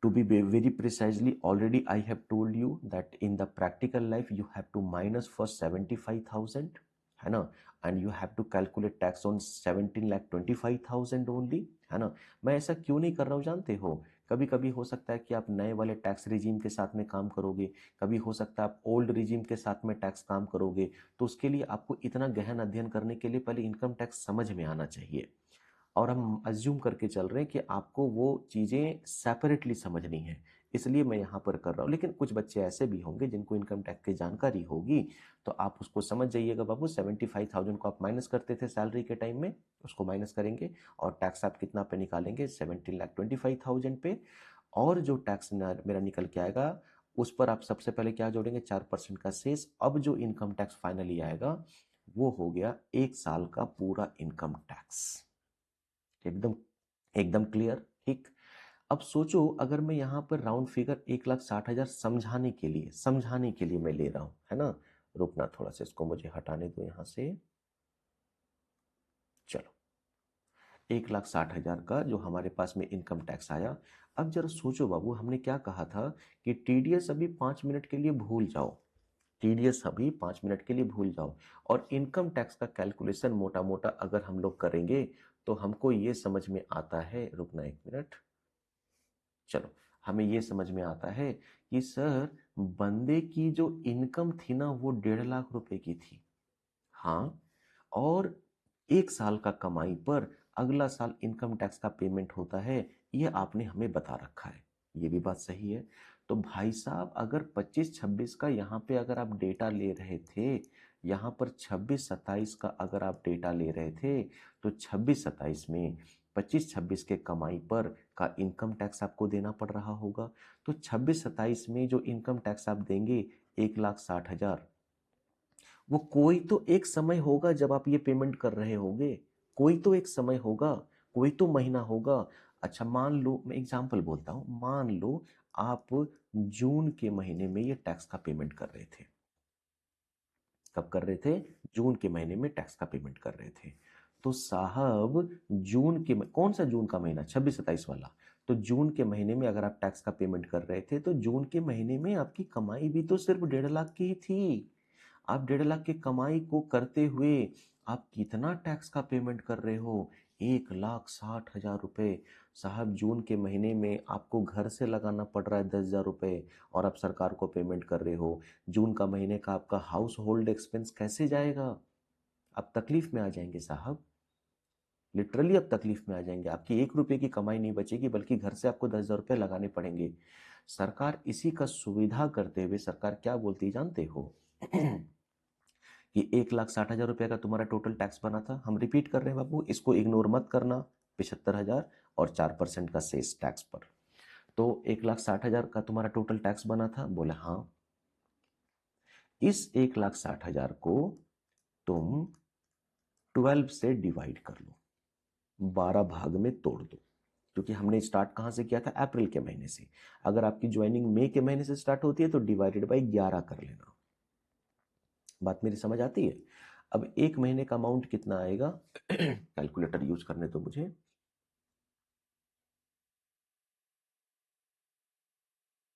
To be very precisely, already I have told you that in the practical life you have to minus for 75,000, है ना, and you have to calculate tax on 17,25,000 only, है ना। मैं ऐसा क्यों नहीं कर रहा हूँ जानते हो? कभी कभी हो सकता है कि आप नए वाले टैक्स रिजीम के साथ में काम करोगे, कभी हो सकता है आप ओल्ड रिजीम के साथ में टैक्स काम करोगे, तो उसके लिए आपको इतना गहन अध्ययन करने के लिए पहले इनकम टैक्स समझ में आना चाहिए। और हम अज्यूम करके चल रहे हैं कि आपको वो चीज़ें सेपरेटली समझनी है, इसलिए मैं यहाँ पर कर रहा हूँ। लेकिन कुछ बच्चे ऐसे भी होंगे जिनको इनकम टैक्स की जानकारी होगी, तो आप उसको समझ जाइएगा बाबू। 75,000 को आप माइनस करते थे सैलरी के टाइम में, उसको माइनस करेंगे और टैक्स आप कितना पे निकालेंगे? 17,25,000 पे। और जो टैक्स मेरा निकल के आएगा उस पर आप सबसे पहले क्या जोड़ेंगे? 4% का सेस। अब जो इनकम टैक्स फाइनली आएगा वो हो गया 1 साल का पूरा इनकम टैक्स। एकदम एकदम क्लियर, ठीक। अब सोचो अगर मैं यहाँ पर राउंड फिगर 1,60,000 समझाने के लिए मैं ले रहा हूँ, है ना। रुकना थोड़ा सा, इसको मुझे हटाने दो यहाँ से। चलो, 1,60,000 का जो हमारे पास में इनकम टैक्स आया। अब जरा सोचो बाबू, हमने क्या कहा था कि टीडीएस अभी 5 मिनट के लिए भूल जाओ, टीडीएस अभी 5 मिनट के लिए भूल जाओ, और इनकम टैक्स का कैलकुलेशन मोटा मोटा अगर हम लोग करेंगे तो हमको ये समझ में आता है, रुकना 1 मिनट। चलो, हमें ये समझ में आता है कि सर बंदे की जो इनकम थी ना वो 1.5 लाख रुपए की थी। हाँ, और 1 साल का कमाई पर अगला साल इनकम टैक्स का पेमेंट होता है, ये आपने हमें बता रखा है, ये भी बात सही है। तो भाई साहब अगर 25-26 का यहाँ पे अगर आप डेटा ले रहे थे, यहाँ पर 26-27 का अगर आप डेटा ले रहे थे, तो 26-27 में 25-26 के कमाई पर का इनकम टैक्स आपको देना पड़ रहा होगा। तो 26-27 में जो इनकम टैक्स आप देंगे 1,60,000, वो कोई तो एक समय होगा जब आप ये पेमेंट कर रहे होंगे, कोई तो एक समय होगा, कोई तो महीना होगा। अच्छा मान लो, मैं एग्जांपल बोलता हूँ, मान लो आप जून के महीने में ये टैक्स का पेमेंट कर रहे थे। कब कर रहे थे? जून के महीने में टैक्स का पेमेंट कर रहे थे। तो साहब जून के कौन सा जून का महीना? 26-27 वाला। तो जून के महीने में अगर आप टैक्स का पेमेंट कर रहे थे तो जून के महीने में आपकी कमाई भी तो सिर्फ 1.5 लाख की ही थी। आप 1.5 लाख की कमाई को करते हुए आप कितना टैक्स का पेमेंट कर रहे हो? 1,60,000 रुपए। साहब जून के महीने में आपको घर से लगाना पड़ रहा है 10,000 रुपए और आप सरकार को पेमेंट कर रहे हो। जून का महीने का आपका हाउस होल्ड एक्सपेंस कैसे जाएगा? आप तकलीफ में आ जाएंगे साहब, लिटरली आप तकलीफ में आ जाएंगे। आपकी 1 रुपए की कमाई नहीं बचेगी, बल्कि घर से आपको 10,000 रुपए लगाने पड़ेंगे। सरकार इसी का सुविधा करते हुए सरकार क्या बोलती जानते हो? कि 1,60,000 रुपये का तुम्हारा टोटल टैक्स बना था। हम रिपीट कर रहे हैं बाबू, इसको इग्नोर मत करना। 75,000 और 4% का सेस टैक्स पर। तो 1,60,000 का तुम्हारा टोटल टैक्स बना था? बोले हाँ। इस 1,60,000 को तुम 12 से डिवाइड कर लो, 12 भाग में तोड़ दो, क्योंकि हमने स्टार्ट कहां से किया था? अप्रैल के महीने से। अगर आपकी ज्वाइनिंग मई के महीने से स्टार्ट होती है तो डिवाइडेड बाई 11 कर लेना। बात मेरी समझ आती है? अब एक महीने का अमाउंट कितना आएगा? कैलकुलेटर यूज करने तो मुझे।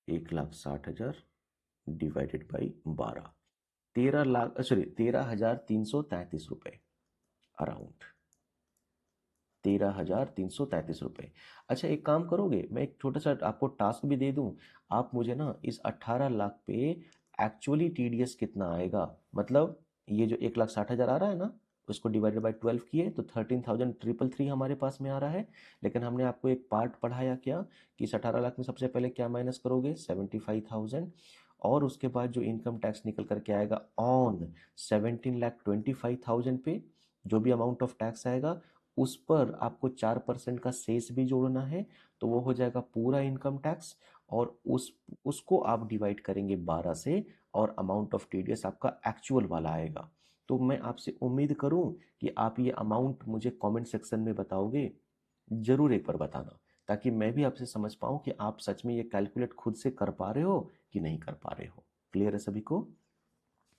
1,60,000 डिवाइडेड बाई 12, 13 लाख, सॉरी 13,333 रुपए अराउंड, 13,333 रुपए। अच्छा एक काम करोगे, मैं एक छोटा सा आपको टास्क भी दे दूं। आप मुझे ना इस 18 लाख पे एक्चुअली टीडीएस कितना आएगा, मतलब ये जो 1,60,000 आ रहा है ना, उसको डिवाइडेड बाय 12 किए तो 13,333 हमारे पास में आ रहा है। लेकिन हमने आपको एक पार्ट पढ़ाया क्या कि इस 18 लाख में सबसे पहले क्या माइनस करोगे? 75,000, और उसके बाद जो इनकम टैक्स निकल करके आएगा ऑन 17,25,000 पे, जो भी अमाउंट ऑफ टैक्स आएगा उस पर आपको 4% का सेस भी जोड़ना है, तो वो हो जाएगा पूरा इनकम टैक्स। और उसको आप डिवाइड करेंगे 12 से, और अमाउंट ऑफ टीडीएस आपका एक्चुअल वाला आएगा। तो मैं आपसे उम्मीद करूं कि आप ये अमाउंट मुझे कमेंट सेक्शन में बताओगे, जरूर एक बार बताना, ताकि मैं भी आपसे समझ पाऊं कि आप सच में ये कैलकुलेट खुद से कर पा रहे हो कि नहीं कर पा रहे हो। क्लियर है सभी को?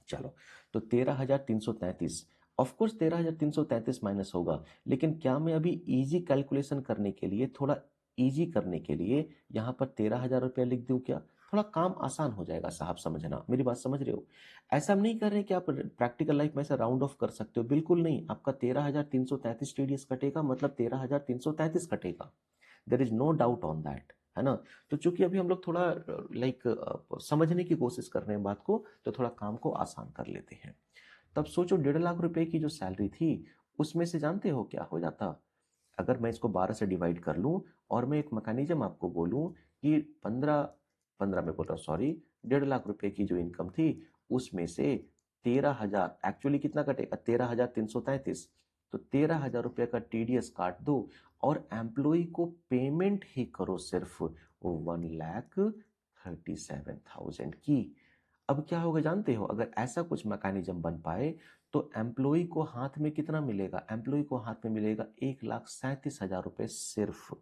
चलो, तो 13,333, ऑफकोर्स 13,333 माइनस होगा, लेकिन क्या मैं अभी इजी कैलकुलेशन करने के लिए थोड़ा इजी करने के लिए यहाँ पर 13,000 रुपया लिख दूं क्या? थोड़ा काम आसान हो जाएगा साहब, समझना, मेरी बात समझ रहे हो? ऐसा हम नहीं कर रहे कि आप प्रैक्टिकल लाइफ में ऐसा राउंड ऑफ कर सकते हो, बिल्कुल नहीं। आपका 13,333 टीडीएस कटेगा, मतलब 13,333 कटेगा। There is no doubt on that, है ना? तो चूंकि अभी हम लोग थोड़ा लाइक समझने की कोशिश कर रहे हैं बात को, तो थोड़ा काम को आसान कर लेते हैं। तब सोचो 1.5 लाख रुपए की जो सैलरी थी, उसमें से जानते हो क्या हो जाता? अगर मैं इसको 12 से डिवाइड कर लूं और मैं एक मैकेनिज्म आपको बोलूं कि 15 में बोल रहा हूँ, सॉरी, 1.5 लाख रुपए की जो इनकम थी, उसमें से 13,000 एक्चुअली कितना कटेगा? 13,333। तो 13,000 रुपये का टीडीएस काट दो और एम्प्लॉय को पेमेंट ही करो सिर्फ 1,37,000 की। अब क्या होगा जानते हो? अगर ऐसा कुछ मैकेनिज्म बन पाए तो एम्प्लॉय को हाथ में कितना मिलेगा? एम्प्लॉय को हाथ में मिलेगा 1,37,000 रुपये सिर्फ।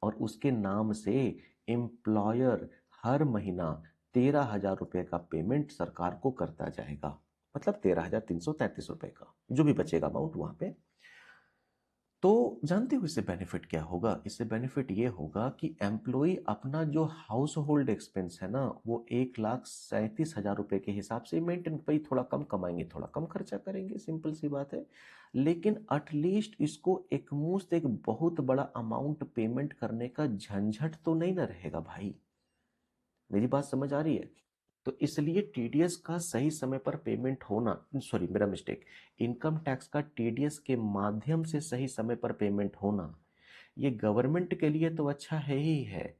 और उसके नाम से एम्प्लॉयर हर महीना 13,000 रुपये का पेमेंट सरकार को करता जाएगा, मतलब 13,333 रुपये का जो भी बचेगा अमाउंट वहां पे। तो जानते हो इससे बेनिफिट क्या होगा? इससे बेनिफिट ये होगा कि एम्प्लॉय अपना जो हाउस होल्ड एक्सपेंस है ना, वो 1,37,000 रुपये के हिसाब से मेंटेन, भाई थोड़ा कम कमाएंगे, थोड़ा कम खर्चा करेंगे, सिंपल सी बात है। लेकिन एटलीस्ट इसको एक मुश्त एक बहुत बड़ा अमाउंट पेमेंट करने का झंझट तो नहीं ना रहेगा भाई। मेरी बात समझ आ रही है? तो इसलिए टीडीएस का सही समय पर पेमेंट होना, सॉरी मेरा मिस्टेक, इनकम टैक्स का टीडीएस के माध्यम से सही समय पर पेमेंट होना, ये गवर्नमेंट के लिए तो अच्छा है ही है।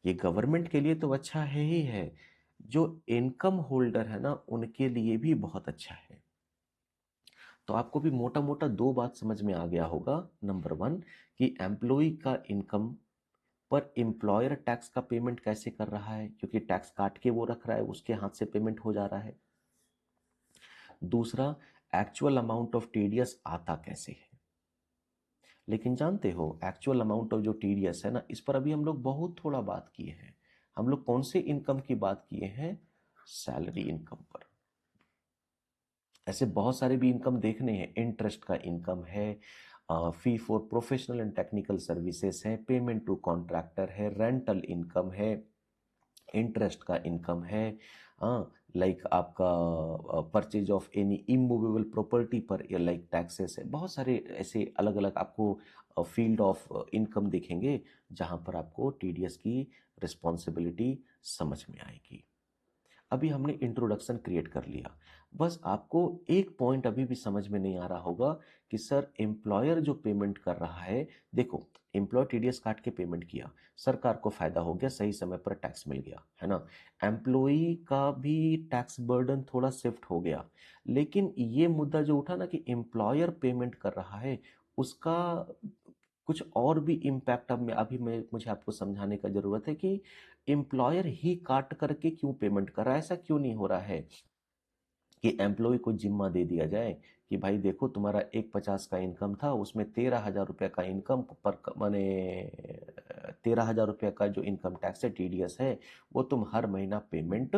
ये गवर्नमेंट के लिए तो अच्छा है ही है, जो इनकम होल्डर है ना, उनके लिए भी बहुत अच्छा है। तो आपको भी मोटा मोटा दो बात समझ में आ गया होगा। नंबर वन, कि एम्प्लॉय का इनकम पर एम्प्लॉयर टैक्स का पेमेंट कैसे कर रहा है, क्योंकि टैक्स काट के वो रख रहा है, उसके हाथ से पेमेंट हो जा रहा है। दूसरा, एक्चुअल अमाउंट ऑफ टीडीएस आता कैसे है। लेकिन जानते हो एक्चुअल अमाउंट ऑफ जो टीडीएस है ना, इस पर अभी हम लोग बहुत थोड़ा बात किए हैं। हम लोग कौन से इनकम की बात किए हैं? सैलरी इनकम पर। ऐसे बहुत सारे भी इनकम देखने हैं, इंटरेस्ट का इनकम है, fee for professional and technical services है, पेमेंट टू कॉन्ट्रैक्टर है, रेंटल इनकम है, इंटरेस्ट का इनकम है, लाइक आपका purchase of any immovable property पर लाइक टैक्सेस है। बहुत सारे ऐसे अलग अलग आपको फील्ड ऑफ इनकम दिखेंगे जहां पर आपको टीडीएस की रिस्पॉन्सिबिलिटी समझ में आएगी। अभी हमने इंट्रोडक्शन क्रिएट कर लिया, बस आपको एक पॉइंट अभी भी समझ में नहीं आ रहा होगा कि सर एम्प्लॉयर जो पेमेंट कर रहा है, देखो एम्प्लॉय टीडीएस काट के पेमेंट किया, सरकार को फायदा हो गया, सही समय पर टैक्स मिल गया, है ना? एम्प्लॉय का भी टैक्स बर्डन थोड़ा शिफ्ट हो गया। लेकिन ये मुद्दा जो उठा ना कि एम्प्लॉयर पेमेंट कर रहा है, उसका कुछ और भी इम्पैक्ट अब मैं अभी मैं मुझे आपको समझाने का जरूरत है कि एम्प्लॉयर ही काट करके क्यों पेमेंट कर रहा है। ऐसा क्यों नहीं हो रहा है कि एम्प्लॉय को जिम्मा दे दिया जाए कि भाई देखो तुम्हारा 1,50 का इनकम था, उसमें 13,000 रुपये का इनकम पर माने 13,000 रुपये का जो इनकम टैक्स है, टीडीएस है, वो तुम हर महीना पेमेंट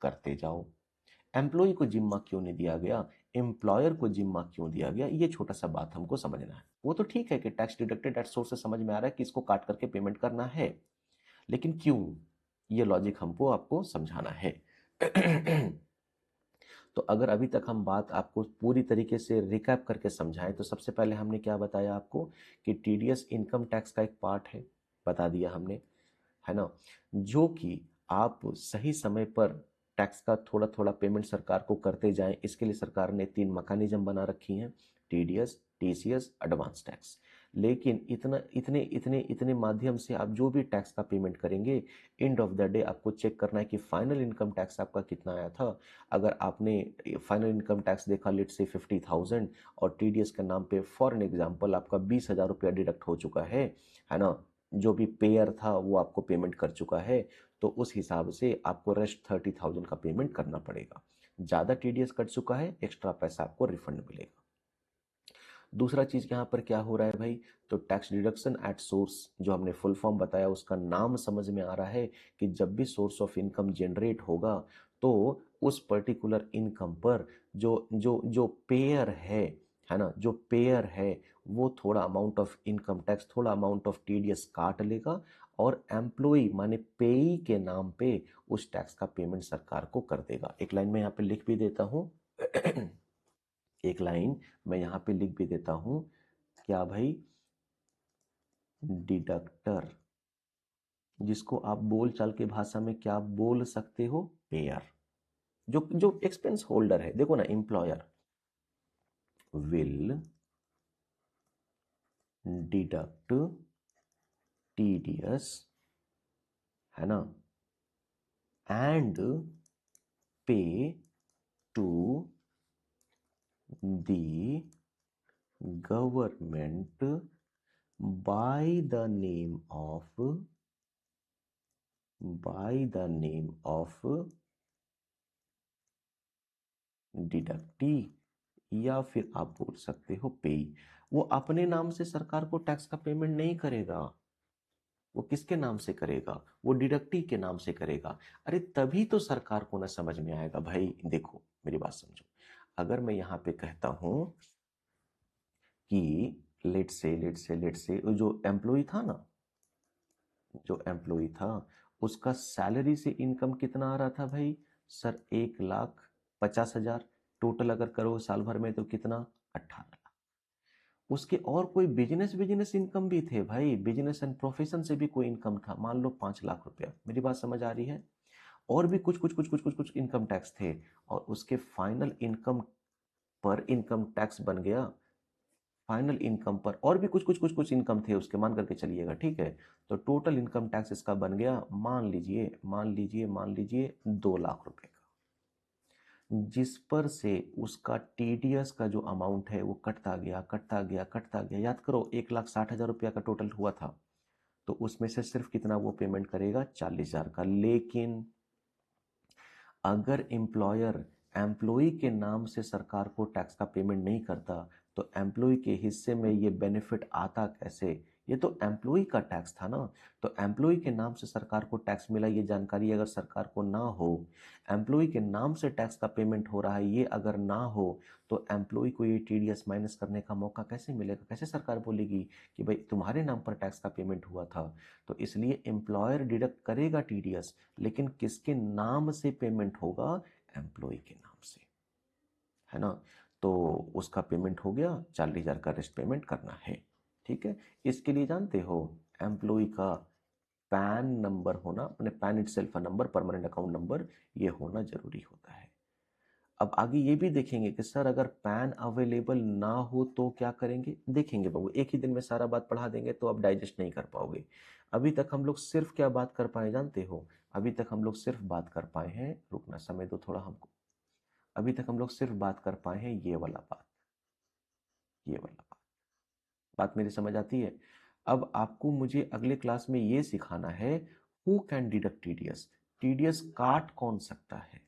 करते जाओ। एम्प्लॉय को जिम्मा क्यों नहीं दिया गया, एम्प्लॉयर को जिम्मा क्यों दिया गया? ये छोटा सा बात हमको समझना है। वो तो ठीक है कि टैक्स डिडक्टेड एट सोर्स से समझ में आ रहा है कि इसको काट करके पेमेंट करना है, लेकिन क्यों? ये लॉजिक हमको आपको समझाना है। तो अगर अभी तक हम बात आपको पूरी तरीके से रिकैप करके समझाएं, तो सबसे पहले हमने क्या बताया आपको कि टीडीएस इनकम टैक्स का एक पार्ट है, बता दिया हमने, है ना? जो कि आप सही समय पर टैक्स का थोड़ा थोड़ा पेमेंट सरकार को करते जाएं, इसके लिए सरकार ने 3 मैकेनिज्म बना रखी हैं, टीडीएस, टीसीएस, एडवांस टैक्स। लेकिन इतना इतने इतने इतने माध्यम से आप जो भी टैक्स का पेमेंट करेंगे, एंड ऑफ द डे आपको चेक करना है कि फाइनल इनकम टैक्स आपका कितना आया था। अगर आपने फाइनल इनकम टैक्स देखा लेट से 50,000 और टीडीएस के नाम पे फॉर एन एग्जाम्पल आपका 20,000 रुपया डिडक्ट हो चुका है ना? जो भी पेयर था वो आपको पेमेंट कर चुका है, तो उस हिसाब से आपको रेस्ट 30,000 का पेमेंट करना पड़ेगा। ज़्यादा टीडीएस कट चुका है, एक्स्ट्रा पैसा आपको रिफंड मिलेगा। दूसरा चीज यहाँ पर क्या हो रहा है भाई, तो टैक्स डिडक्शन एट सोर्स जो हमने फुल फॉर्म बताया, उसका नाम समझ में आ रहा है कि जब भी सोर्स ऑफ इनकम जनरेट होगा तो उस पर्टिकुलर इनकम पर जो जो जो पेयर है ना, जो पेयर है वो थोड़ा अमाउंट ऑफ इनकम टैक्स, थोड़ा अमाउंट ऑफ टीडीएस काट लेगा और एम्प्लॉई माने पेई के नाम पे उस टैक्स का पेमेंट सरकार को कर देगा। एक लाइन में यहाँ पे लिख भी देता हूँ एक लाइन मैं यहाँ पे लिख भी देता हूँ, क्या भाई, डिडक्टर, जिसको आप बोलचाल के भाषा में क्या बोल सकते हो, पेयर, जो जो एक्सपेंस होल्डर है। देखो ना, एम्प्लॉयर विल डिडक्ट टीडीएस, है ना, and pay to the government by the name of deductee, या फिर आप बोल सकते हो पेई। वो अपने नाम से सरकार को टैक्स का पेमेंट नहीं करेगा, वो किसके नाम से करेगा, वो डिडक्टी के नाम से करेगा। अरे तभी तो सरकार को ना समझ में आएगा भाई। देखो मेरी बात समझो, अगर मैं यहाँ पे कहता हूं कि लेट से जो एम्प्लॉय था ना, जो एम्प्लॉय था उसका सैलरी से इनकम कितना आ रहा था भाई सर, 1,50,000। टोटल अगर करो साल भर में तो कितना, 18 लाख। उसके और कोई बिजनेस बिजनेस इनकम भी थे भाई, बिजनेस एंड प्रोफेशन से भी कोई इनकम था, मान लो 5 लाख रुपया। मेरी बात समझ आ रही है? और भी कुछ इनकम टैक्स थे, और उसके फाइनल इनकम पर इनकम टैक्स बन गया, फाइनल इनकम पर और भी कुछ इनकम थे उसके, मान करके चलिएगा, ठीक है। तो टोटल इनकम टैक्स इसका बन गया, मान लीजिए 2 लाख रुपए का, जिस पर से उसका टीडीएस का जो अमाउंट है वो कटता गया। याद करो 1,60,000 रुपया का टोटल हुआ था, तो उसमें से सिर्फ कितना वो पेमेंट करेगा, 40,000 का। लेकिन अगर एम्प्लॉयर एम्प्लॉय के नाम से सरकार को टैक्स का पेमेंट नहीं करता, तो एम्प्लॉय के हिस्से में ये बेनिफिट आता कैसे? ये तो एम्प्लॉय का टैक्स था ना। तो एम्प्लॉय के नाम से सरकार को टैक्स मिला, ये जानकारी अगर सरकार को ना हो, एम्प्लॉय के नाम से टैक्स का पेमेंट हो रहा है ये अगर ना हो, तो एम्प्लॉय को ये टीडीएस माइनस करने का मौका कैसे मिलेगा? कैसे सरकार बोलेगी कि भाई तुम्हारे नाम पर टैक्स का पेमेंट हुआ था? तो इसलिए एम्प्लॉयर डिडक्ट करेगा टीडीएस, लेकिन किसके नाम से पेमेंट होगा? एम्प्लॉय के नाम से, है ना। तो उसका पेमेंट हो गया, 40,000 का रेस्ट पेमेंट करना है, ठीक है। इसके लिए जानते हो, एम्प्लॉय का पैन नंबर होना, अपने pan itself number, permanent account number, ये होना जरूरी होता है। अब आगे ये भी देखेंगे कि सर अगर पैन अवेलेबल ना हो तो क्या करेंगे, देखेंगे बाबू। एक ही दिन में सारा बात पढ़ा देंगे तो आप डाइजेस्ट नहीं कर पाओगे। अभी तक हम लोग सिर्फ क्या बात कर पाए जानते हो? अभी तक हम लोग सिर्फ बात कर पाए हैं, रुकना समय दो थोड़ा हमको, अभी तक हम लोग सिर्फ बात कर पाए हैं ये वाला बात, ये वाला बात मेरी समझ आती है? अब आपको मुझे अगले क्लास में ये सिखाना है, who can deduct TDS, TDS काट कौन सकता है,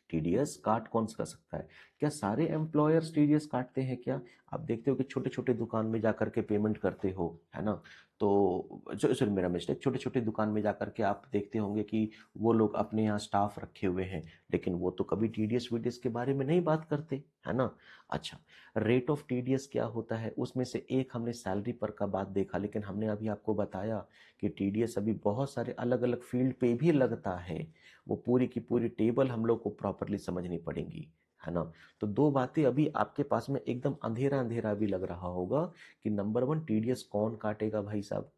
टीडीएस काट कौन सा सकता है? क्या सारे एम्प्लॉयर्स टीडीएस काटते हैं क्या? आप देखते हो कि छोटे छोटे दुकान में जाकर के पेमेंट करते हो, है ना। तो सॉरी मेरा मिस्टेक, छोटे छोटे दुकान में जाकर के आप देखते होंगे कि वो लोग अपने यहाँ स्टाफ रखे हुए हैं, लेकिन वो तो कभी टीडीएस वीडीएस के बारे में नहीं बात करते, है ना। अच्छा, रेट ऑफ टीडीएस क्या होता है? उसमें से एक हमने सैलरी पर का बात देखा, लेकिन हमने अभी आपको बताया कि टीडीएस अभी बहुत सारे अलग अलग फील्ड पे भी लगता है। वो पूरी की पूरी टेबल हम लोग को प्रॉपरली समझनी पड़ेंगी, है ना। तो दो बातें अभी आपके पास में एकदम अंधेरा अंधेरा भी लग रहा होगा कि नंबर 1 टीडीएस कौन काटेगा भाई साहब,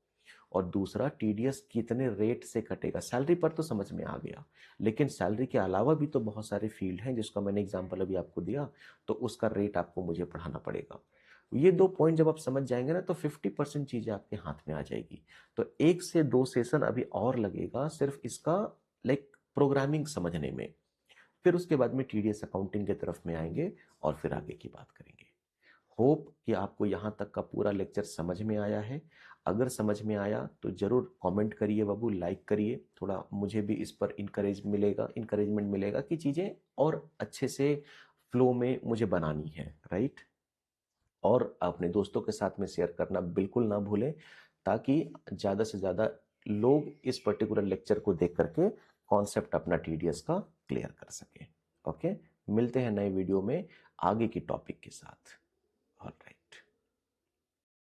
और दूसरा टीडीएस कितने रेट से कटेगा। सैलरी पर तो समझ में आ गया, लेकिन सैलरी के अलावा भी तो बहुत सारे फील्ड हैं जिसका मैंने एग्जांपल अभी आपको दिया, तो उसका रेट आपको मुझे पढ़ाना पड़ेगा। ये दो पॉइंट जब आप समझ जाएंगे ना, तो 50% चीजें आपके हाथ में आ जाएगी। तो 1 से 2 सेशन अभी और लगेगा सिर्फ इसका, लाइक प्रोग्रामिंग समझने में। फिर उसके बाद में टीडीएस अकाउंटिंग की तरफ में आएंगे और फिर आगे की बात करेंगे। होप कि आपको यहाँ तक का पूरा लेक्चर समझ में आया है। अगर समझ में आया तो जरूर कमेंट करिए बाबू, लाइक करिए, थोड़ा मुझे भी इस पर इंकरेजमेंट मिलेगा कि चीज़ें और अच्छे से फ्लो में मुझे बनानी है, राइट। और अपने दोस्तों के साथ में शेयर करना बिल्कुल ना भूलें, ताकि ज़्यादा से ज़्यादा लोग इस पर्टिकुलर लेक्चर को देख करके कॉन्सेप्ट अपना टीडीएस का क्लियर कर सकें। ओके, मिलते हैं नए वीडियो में आगे की टॉपिक के साथ।